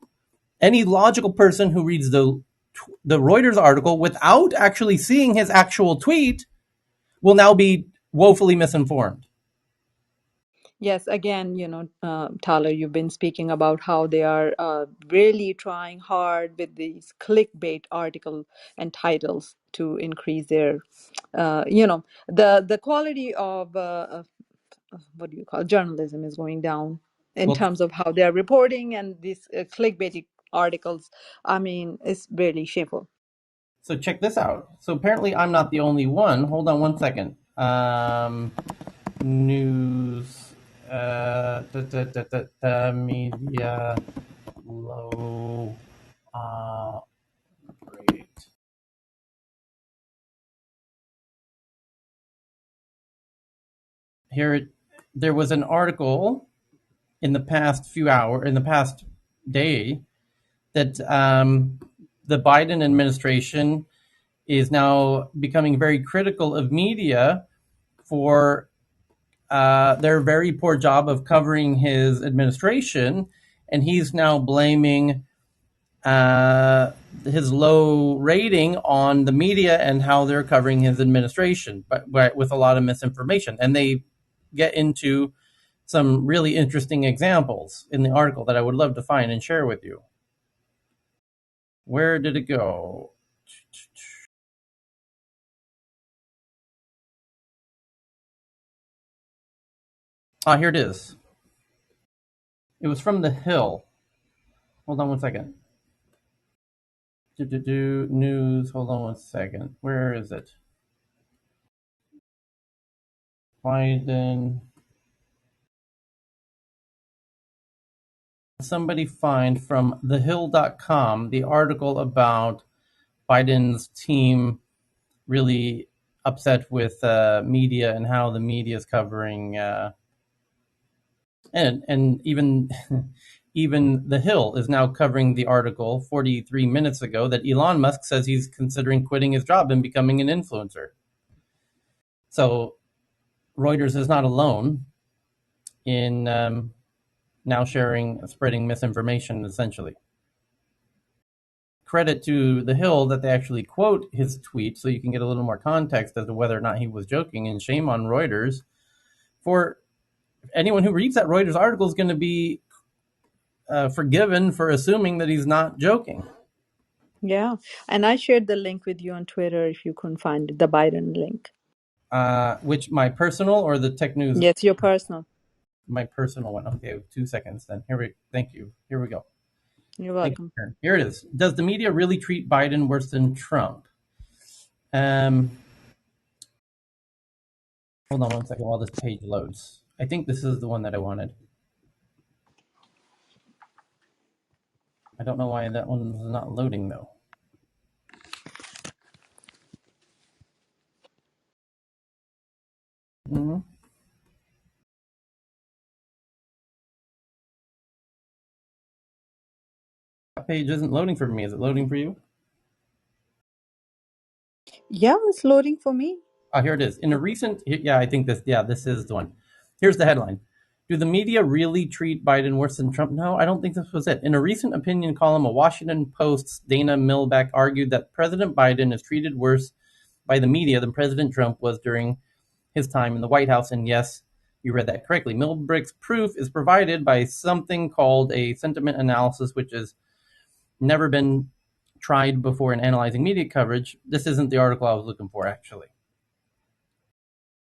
any logical person who reads the Reuters article without actually seeing his actual tweet will now be woefully misinformed. Yes, again, Tyler, you've been speaking about how they are really trying hard with these clickbait article and titles to increase their, the quality of what do you call journalism is going down in Well, terms of how they are reporting and these clickbait articles. I mean, it's really shameful. so check this out. So apparently I'm not the only one. Hold on one second. News, media, low, rate. There was an article in the past day, that the Biden administration is now becoming very critical of media for their very poor job of covering his administration, and he's now blaming his low rating on the media and how they're covering his administration, but with a lot of misinformation. And they get into some really interesting examples in the article that I would love to find and share with you. Where did it go? Here it is. It was from The Hill. Hold on one second. News. Hold on one second. Where is it? Biden. Somebody find from thehill.com the article about Biden's team really upset with media and how the media is covering, and even even The Hill is now covering the article 43 minutes ago that Elon Musk says he's considering quitting his job and becoming an influencer. So Reuters is not alone in now spreading misinformation, essentially. Credit to The Hill that they actually quote his tweet so you can get a little more context as to whether or not he was joking, and shame on Reuters. For anyone who reads that Reuters article is going to be forgiven for assuming that he's not joking. Yeah, and I shared the link with you on Twitter if you couldn't find it, the Biden link. Which, my personal or the tech news? Yes, your personal. My personal one. Okay, 2 seconds then. Thank you. Here we go. You're welcome. Here it is. Does the media really treat Biden worse than Trump? Hold on one second while this page loads. I think this is the one that I wanted. I don't know why that one's not loading though. Mm-hmm. That page isn't loading for me. Is it loading for you? Yeah, it's loading for me. Here it is. In a recent, I think this is the one. Here's the headline. Do the media really treat Biden worse than Trump? No, I don't think this was it. In a recent opinion column, a Washington Post's Dana Milback argued that President Biden is treated worse by the media than President Trump was during his time in the White House. And yes, you read that correctly. Milbrick's proof is provided by something called a sentiment analysis, which has never been tried before in analyzing media coverage. This isn't the article I was looking for, actually.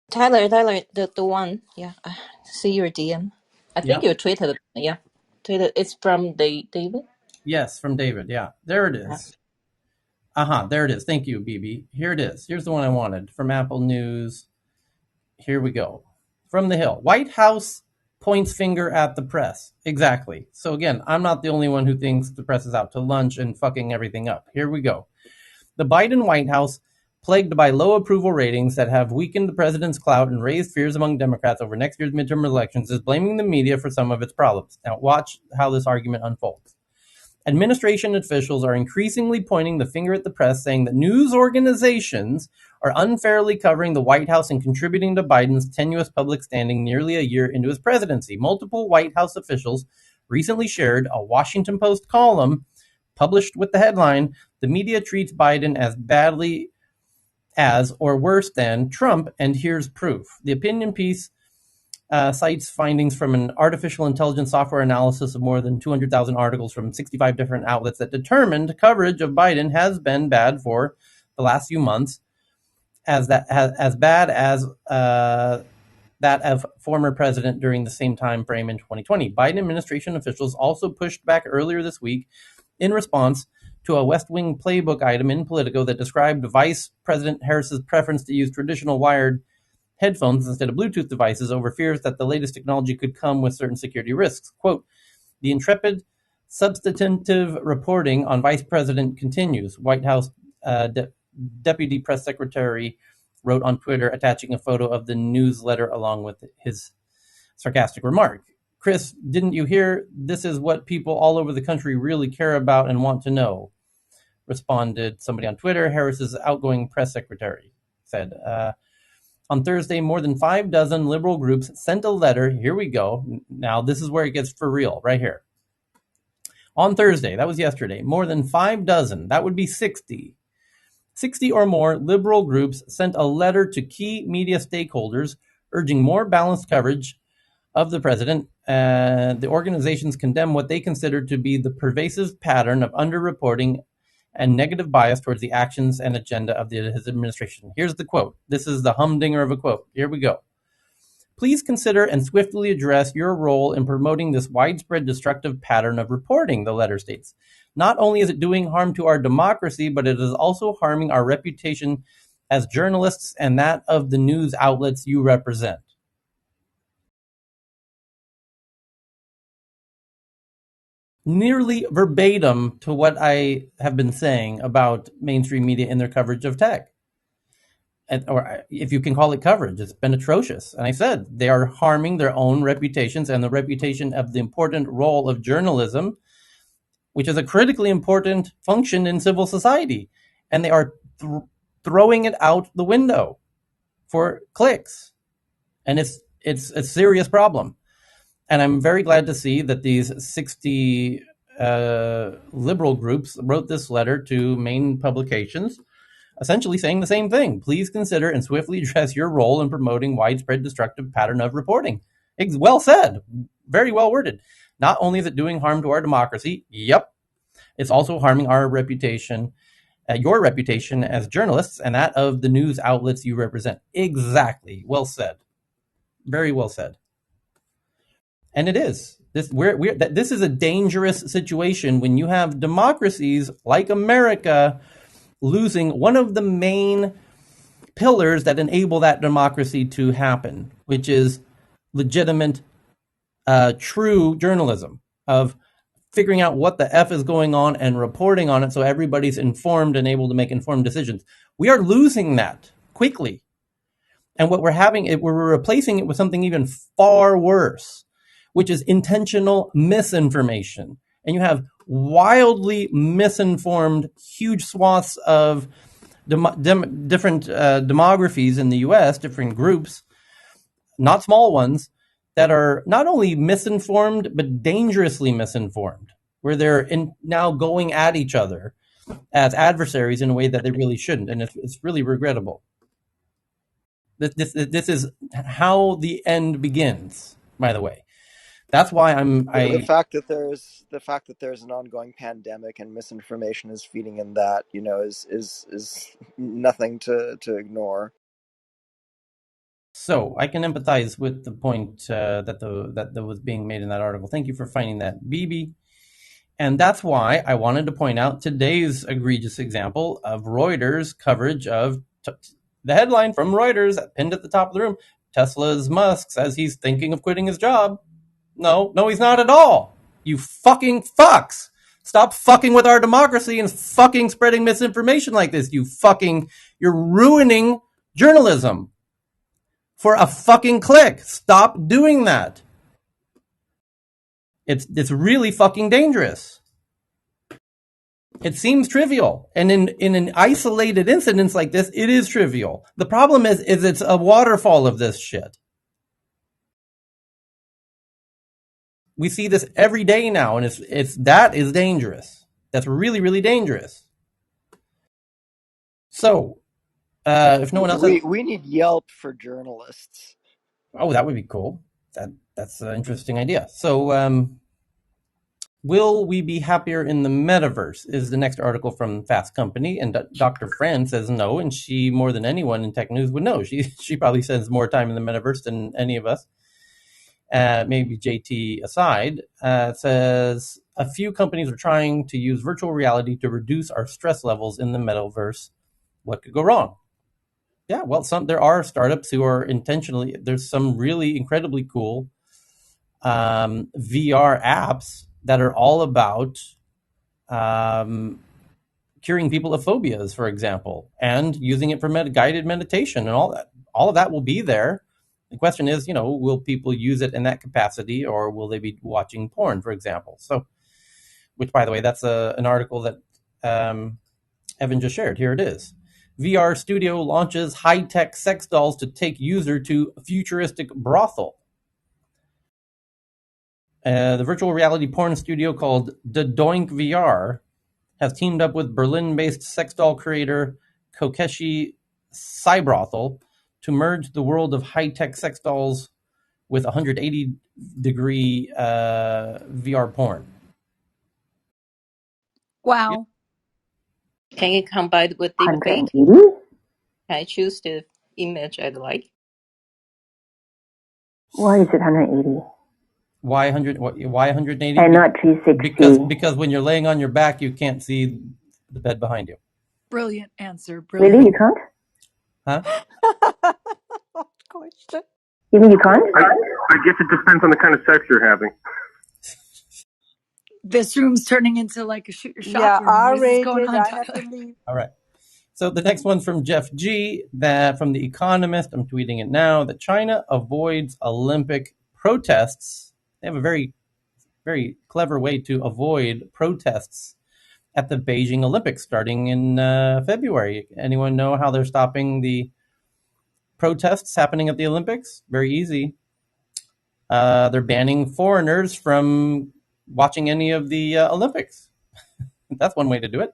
Tyler, the one, yeah, I see your DM. I think you tweeted, yeah, tweeted. It's from David. Yes, from David. Yeah, there it is. There it is. Thank you, BB. Here it is. Here's the one I wanted from Apple News. Here we go. From the Hill. White House points finger at the press. Exactly. So again, I'm not the only one who thinks the press is out to lunch and fucking everything up. Here we go. The Biden White House, plagued by low approval ratings that have weakened the president's clout and raised fears among Democrats over next year's midterm elections, is blaming the media for some of its problems. Now watch how this argument unfolds. Administration officials are increasingly pointing the finger at the press, saying that news organizations are unfairly covering the White House and contributing to Biden's tenuous public standing nearly a year into his presidency. Multiple White House officials recently shared a Washington Post column published with the headline, "The media treats Biden as badly as or worse than Trump, and here's proof." The opinion piece cites findings from an artificial intelligence software analysis of more than 200,000 articles from 65 different outlets that determined coverage of Biden has been bad for the last few months, as bad as that of former president during the same time frame in 2020. Biden administration officials also pushed back earlier this week in response to a West Wing playbook item in Politico that described Vice President Harris's preference to use traditional wired headphones instead of Bluetooth devices over fears that the latest technology could come with certain security risks. Quote, "The intrepid substantive reporting on Vice President continues," White House Deputy Press Secretary wrote on Twitter, attaching a photo of the newsletter along with his sarcastic remark. "Chris, didn't you hear? This is what people all over the country really care about and want to know," responded somebody on Twitter. Harris's outgoing press secretary said, on Thursday, more than 6 liberal groups sent a letter. Here we go. Now, this is where it gets for real, right here. On Thursday, that was yesterday, more than 6, that would be 60 or more liberal groups sent a letter to key media stakeholders urging more balanced coverage of the president. The organizations condemn what they consider to be the pervasive pattern of underreporting and negative bias towards the actions and agenda of his administration. Here's the quote. This is the humdinger of a quote. Here we go. "Please consider and swiftly address your role in promoting this widespread destructive pattern of reporting," the letter states. "Not only is it doing harm to our democracy, but it is also harming our reputation as journalists and that of the news outlets you represent." Nearly verbatim to what I have been saying about mainstream media in their coverage of tech. Or if you can call it coverage, it's been atrocious. And I said they are harming their own reputations and the reputation of the important role of journalism, which is a critically important function in civil society. And they are throwing it out the window for clicks. And it's a serious problem. And I'm very glad to see that these 60 liberal groups wrote this letter to main publications, essentially saying the same thing. "Please consider and swiftly address your role in promoting widespread destructive pattern of reporting." It's well said, very well worded. "Not only is it doing harm to our democracy, yep, it's also harming our reputation, your reputation as journalists and that of the news outlets you represent." Exactly. Well said. Very well said. And it is. This is a dangerous situation when you have democracies like America losing one of the main pillars that enable that democracy to happen, which is legitimate, true journalism of figuring out what the F is going on and reporting on it so everybody's informed and able to make informed decisions. We are losing that quickly. And what we're replacing it with something even far worse, which is intentional misinformation. And you have wildly misinformed huge swaths of different demographies in the US, different groups, not small ones, that are not only misinformed, but dangerously misinformed, where they're now going at each other as adversaries in a way that they really shouldn't, and it's really regrettable. This is how the end begins. By the way, that's why The fact that there's an ongoing pandemic and misinformation is feeding in that, is nothing to ignore. So I can empathize with the point that was being made in that article. Thank you for finding that, BB. And that's why I wanted to point out today's egregious example of Reuters coverage of the headline from Reuters pinned at the top of the room. Tesla's Musk says he's thinking of quitting his job. No, he's not at all. You fucking fucks. Stop fucking with our democracy and fucking spreading misinformation like this. You're ruining journalism for a fucking click. Stop doing that. It's really fucking dangerous. It seems trivial, and in an isolated incident like this, it is trivial. The problem is it's a waterfall of this shit. We see this every day now, and that is dangerous. That's really, really dangerous. So, if no one else, we need Yelp for journalists. Oh, that would be cool. That's an interesting idea. So, will we be happier in the metaverse? Is the next article from Fast Company, and Dr. Fran says no, and she more than anyone in tech news would know. She probably spends more time in the metaverse than any of us. Maybe JT aside, says a few companies are trying to use virtual reality to reduce our stress levels in the metaverse. What could go wrong? Yeah, well, there are startups who are intentionally. There's some really incredibly cool VR apps that are all about curing people of phobias, for example, and using it for guided meditation and all that. All of that will be there. The question is, will people use it in that capacity, or will they be watching porn, for example? So, which, by the way, that's an article that Evan just shared. Here it is. VR Studio launches high-tech sex dolls to take user to futuristic brothel. The virtual reality porn studio called The Doink VR has teamed up with Berlin-based sex doll creator Kokeshi Cybrothel to merge the world of high-tech sex dolls with 180-degree VR porn. Wow. Can you combine with deepfake? 180? Can I choose the image I'd like? Why is it 180? Why 180? And not 360? Because when you're laying on your back, you can't see the bed behind you. Brilliant answer. Brilliant. Really? You can't? Huh? Question. You mean you can't? I guess it depends on the kind of sex you're having. This room's turning into like a shoot your shot Yeah, room. What is going R-rated. on, I have to Tyler? leave. All right. So the next one's from Jeff G. That from The Economist. I'm tweeting it now. That China avoids Olympic protests. They have a very, very clever way to avoid protests at the Beijing Olympics starting in February. Anyone know how they're stopping the protests happening at the Olympics? Very easy. They're banning foreigners from watching any of the Olympics. That's one way to do it.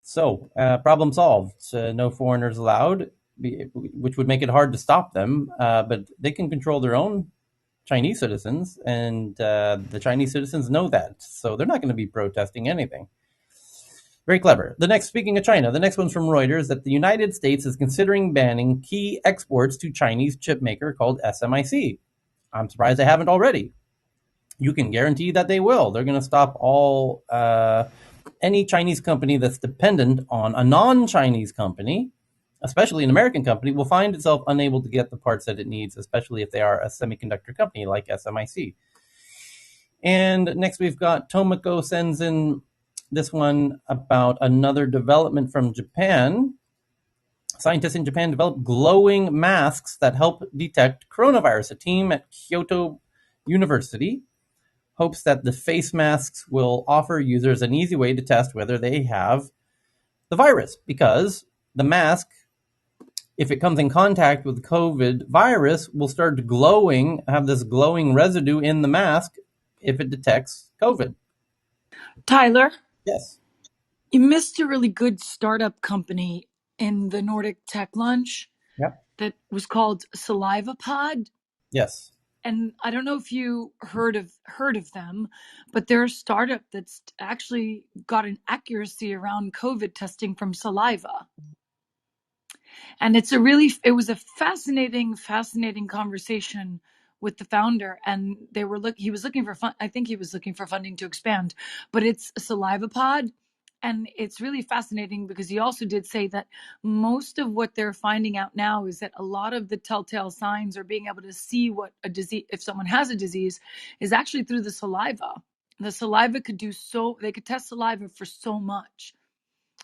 So, problem solved. No foreigners allowed, which would make it hard to stop them. But they can control their own Chinese citizens, and the Chinese citizens know that. So they're not going to be protesting anything. Very clever. Speaking of China, the next one's from Reuters, that the United States is considering banning key exports to Chinese chip maker called SMIC. I'm surprised they haven't already. You can guarantee that they will. They're going to stop all any Chinese company that's dependent on a non-Chinese company, especially an American company, will find itself unable to get the parts that it needs, especially if they are a semiconductor company like SMIC. And next we've got Tomoko sends in this one about another development from Japan. Scientists in Japan developed glowing masks that help detect coronavirus. A team at Kyoto University hopes that the face masks will offer users an easy way to test whether they have the virus, because the mask, if it comes in contact with the COVID virus, will start glowing, have this glowing residue in the mask if it detects COVID. Tyler? Yes. You missed a really good startup company in the Nordic tech launch Yep. that was called Saliva Pod. Yes. And I don't know if you heard of them, but they're a startup that's actually got an accuracy around COVID testing from saliva. And it was a fascinating conversation with the founder, and he was looking for fun. I think he was looking for funding to expand, but it's a saliva pod. And it's really fascinating because he also did say that most of what they're finding out now is that a lot of the telltale signs or being able to see what a disease, if someone has a disease, is actually through the saliva. The saliva they could test saliva for so much.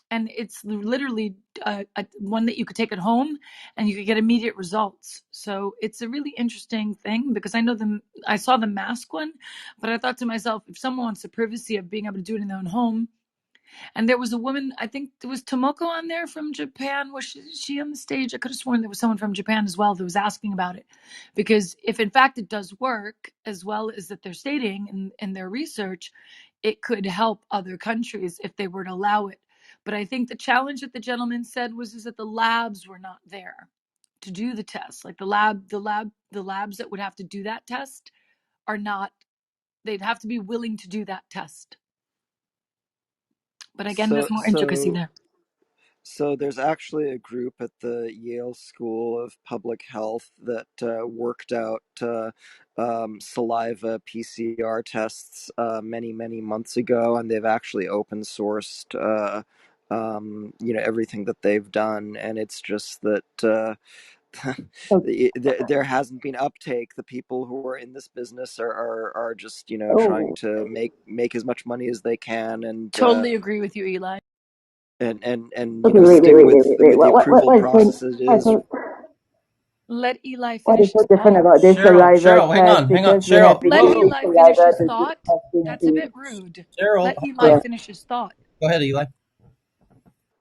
And it's literally one that you could take at home and you could get immediate results. So it's a really interesting thing because I saw the mask one, but I thought to myself, if someone wants the privacy of being able to do it in their own home. And there was a woman, I think there was Tomoko on there from Japan. Was she on the stage? I could have sworn there was someone from Japan as well that was asking about it. Because if in fact it does work, as well as that they're stating in their research, it could help other countries if they were to allow it. But I think the challenge that the gentleman said is that the labs were not there to do the test. Like the labs that would have to do that test are not, they'd have to be willing to do that test. But again, So there's more intricacy so there. So there's actually a group at the Yale School of Public Health that worked out saliva PCR tests many months ago, and they've actually open sourced everything that they've done, and it's just that there hasn't been uptake. The people who are in this business are just trying to make as much money as they can, and Totally agree with you, Eli. Okay, stick with the what approval is process as it is. Let Eli what is finish so his different thought. about this saliva Cheryl, hang test? on, Because we have Cheryl. been Let Whoa, using whoa. Eli finish saliva his to do thought. testing That's a the bit rude. Cheryl, Let Eli yeah. finish his thought. go ahead, Eli.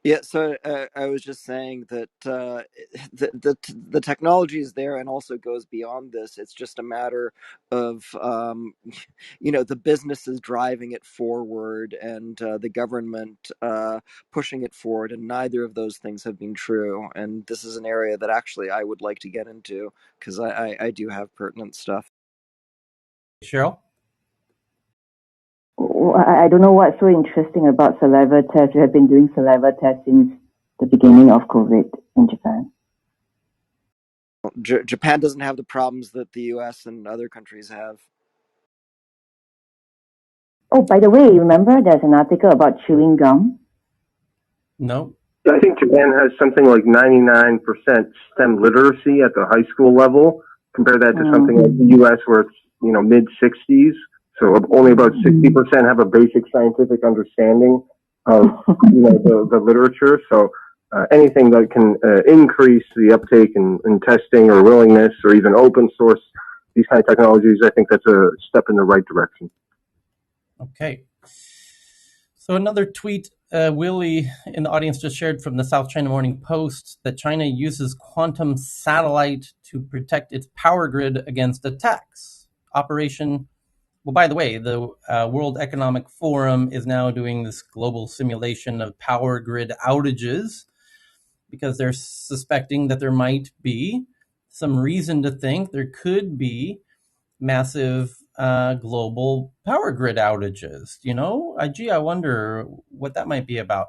Yeah, so I was just saying that the technology is there and also goes beyond this. It's just a matter of the businesses driving it forward and the government pushing it forward, and neither of those things have been true. And this is an area that actually I would like to get into because I do have pertinent stuff. Cheryl? I don't know what's so interesting about saliva tests. We have been doing saliva tests since the beginning of COVID in Japan. Japan doesn't have the problems that the US and other countries have. Oh, by the way, remember there's an article about chewing gum? No. I think Japan has something like 99% STEM literacy at the high school level. Compare that to something like the U.S. where it's, mid 60s. So only about 60% have a basic scientific understanding of, the literature. So anything that can increase the uptake in testing or willingness or even open source these kind of technologies, I think that's a step in the right direction. Okay. So another tweet Willie in the audience just shared from the South China Morning Post that China uses quantum satellite to protect its power grid against attacks. Well, by the way, the World Economic Forum is now doing this global simulation of power grid outages because they're suspecting that there might be some reason to think there could be massive global power grid outages. I wonder what that might be about.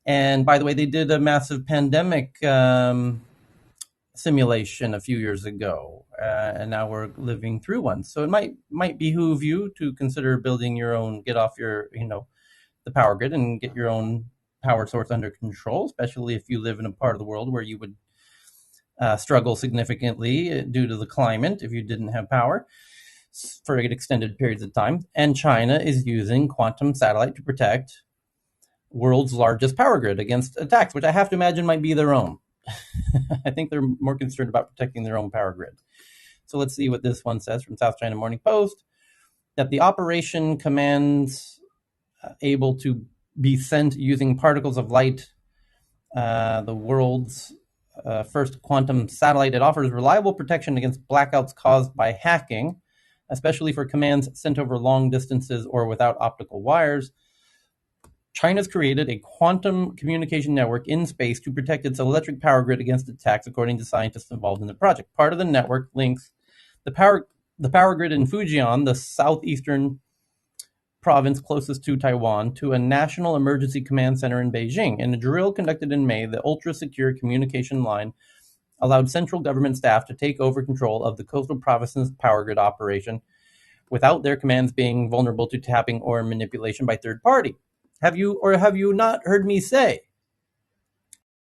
And by the way, they did a massive pandemic simulation a few years ago, and now we're living through one. So it might behoove you to consider building your own, get off your, the power grid and get your own power source under control, especially if you live in a part of the world where you would struggle significantly due to the climate if you didn't have power for extended periods of time. And China is using quantum satellite to protect world's largest power grid against attacks, which I have to imagine might be their own. I think they're more concerned about protecting their own power grid. So let's see what this one says from South China Morning Post, that the operation commands able to be sent using particles of light, the world's first quantum satellite. It offers reliable protection against blackouts caused by hacking, especially for commands sent over long distances or without optical wires. China's created a quantum communication network in space to protect its electric power grid against attacks, according to scientists involved in the project. Part of the network links the power grid in Fujian, the southeastern province closest to Taiwan, to a national emergency command center in Beijing. In a drill conducted in May, the ultra-secure communication line allowed central government staff to take over control of the coastal province's power grid operation without their commands being vulnerable to tapping or manipulation by third party. Have you not heard me say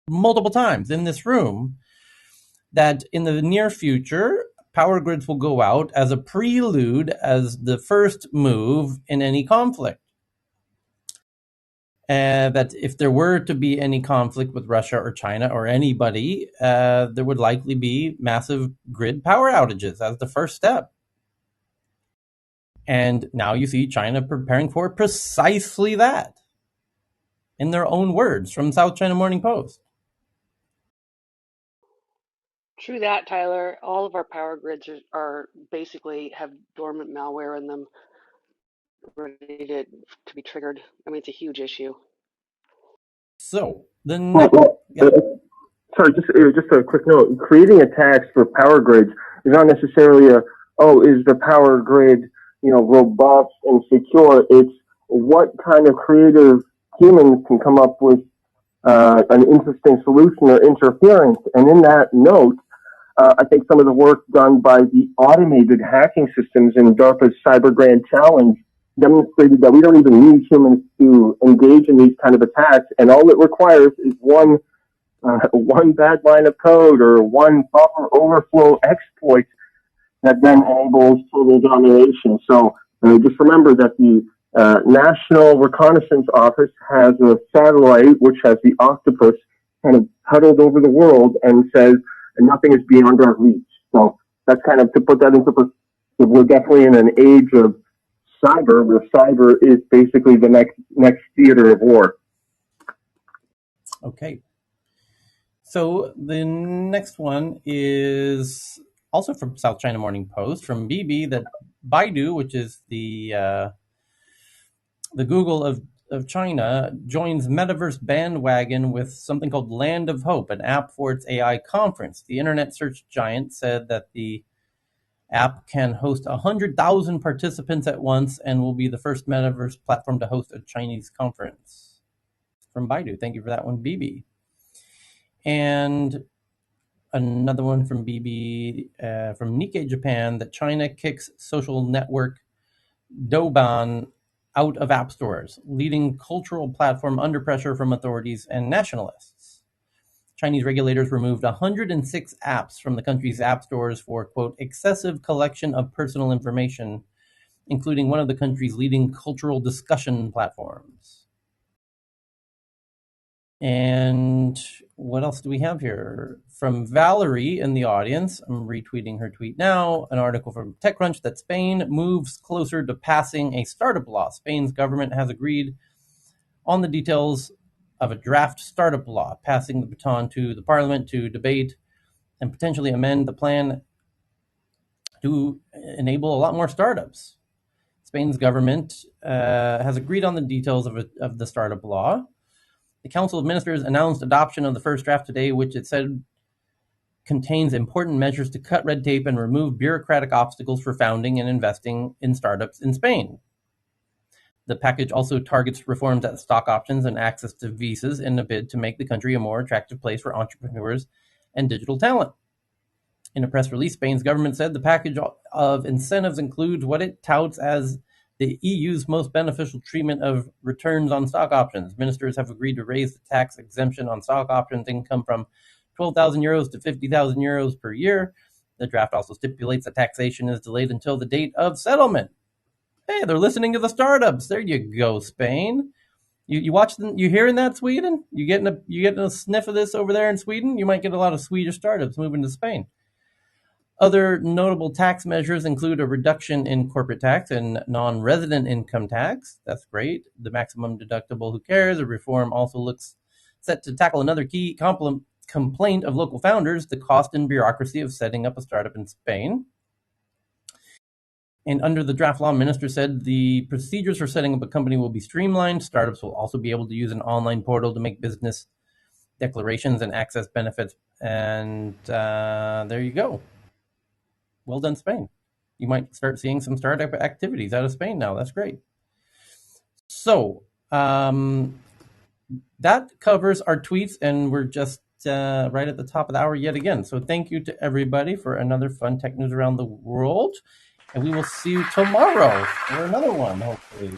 multiple times in this room that in the near future, power grids will go out as a prelude, as the first move in any conflict? That if there were to be any conflict with Russia or China or anybody, there would likely be massive grid power outages as the first step. And now you see China preparing for precisely that, in their own words from South China Morning Post. True that, Tyler. All of our power grids are basically have dormant malware in them, ready to be triggered. I mean, it's a huge issue. So the Well, next, yeah. Sorry, just a quick note. Creating a tax for power grids is not necessarily is the power grid, robust and secure? It's what kind of creative humans can come up with an interesting solution or interference. And in that note, I think some of the work done by the automated hacking systems in DARPA's Cyber Grand Challenge demonstrated that we don't even need humans to engage in these kind of attacks, and all it requires is one bad line of code or one buffer overflow exploit that then enables total domination. So just remember that the National Reconnaissance Office has a satellite which has the octopus kind of huddled over the world and says nothing is beyond our reach. So that's kind of to put that into perspective. We're definitely in an age of cyber, where cyber is basically the next theater of war. Okay. So the next one is also from South China Morning Post, from BB, that Baidu, which is the Google of China, joins Metaverse bandwagon with something called Land of Hope, an app for its AI conference. The internet search giant said that the app can host 100,000 participants at once and will be the first Metaverse platform to host a Chinese conference. From Baidu. Thank you for that one, BB. And another one from BB, from Nikkei Japan, that China kicks social network Douban out of app stores, leading cultural platform under pressure from authorities and nationalists. Chinese regulators removed 106 apps from the country's app stores for, quote, excessive collection of personal information, including one of the country's leading cultural discussion platforms. And what else do we have here? From Valerie in the audience, I'm retweeting her tweet now, an article from TechCrunch that Spain moves closer to passing a startup law. Spain's government has agreed on the details of a draft startup law, passing the baton to the parliament to debate and potentially amend the plan to enable a lot more startups. Spain's government has agreed on the details of the startup law. The Council of Ministers announced adoption of the first draft today, which it said contains important measures to cut red tape and remove bureaucratic obstacles for founding and investing in startups in Spain. The package also targets reforms at stock options and access to visas in a bid to make the country a more attractive place for entrepreneurs and digital talent. In a press release, Spain's government said the package of incentives includes what it touts as the EU's most beneficial treatment of returns on stock options. Ministers have agreed to raise the tax exemption on stock options income from 12,000 euros to 50,000 euros per year. The draft also stipulates that taxation is delayed until the date of settlement. Hey, they're listening to the startups. There you go, Spain. You watch them, you hearing that, Sweden? You getting a sniff of this over there in Sweden? You might get a lot of Swedish startups moving to Spain. Other notable tax measures include a reduction in corporate tax and non-resident income tax. That's great. The maximum deductible, who cares? A reform also looks set to tackle another key complaint of local founders, the cost and bureaucracy of setting up a startup in Spain. And under the draft law, minister said the procedures for setting up a company will be streamlined. Startups will also be able to use an online portal to make business declarations and access benefits. And there you go. Well done, Spain. You might start seeing some startup activities out of Spain now. That's great. So that covers our tweets, and we're just right at the top of the hour yet again. So thank you to everybody for another fun tech news around the world. And we will see you tomorrow for another one, hopefully.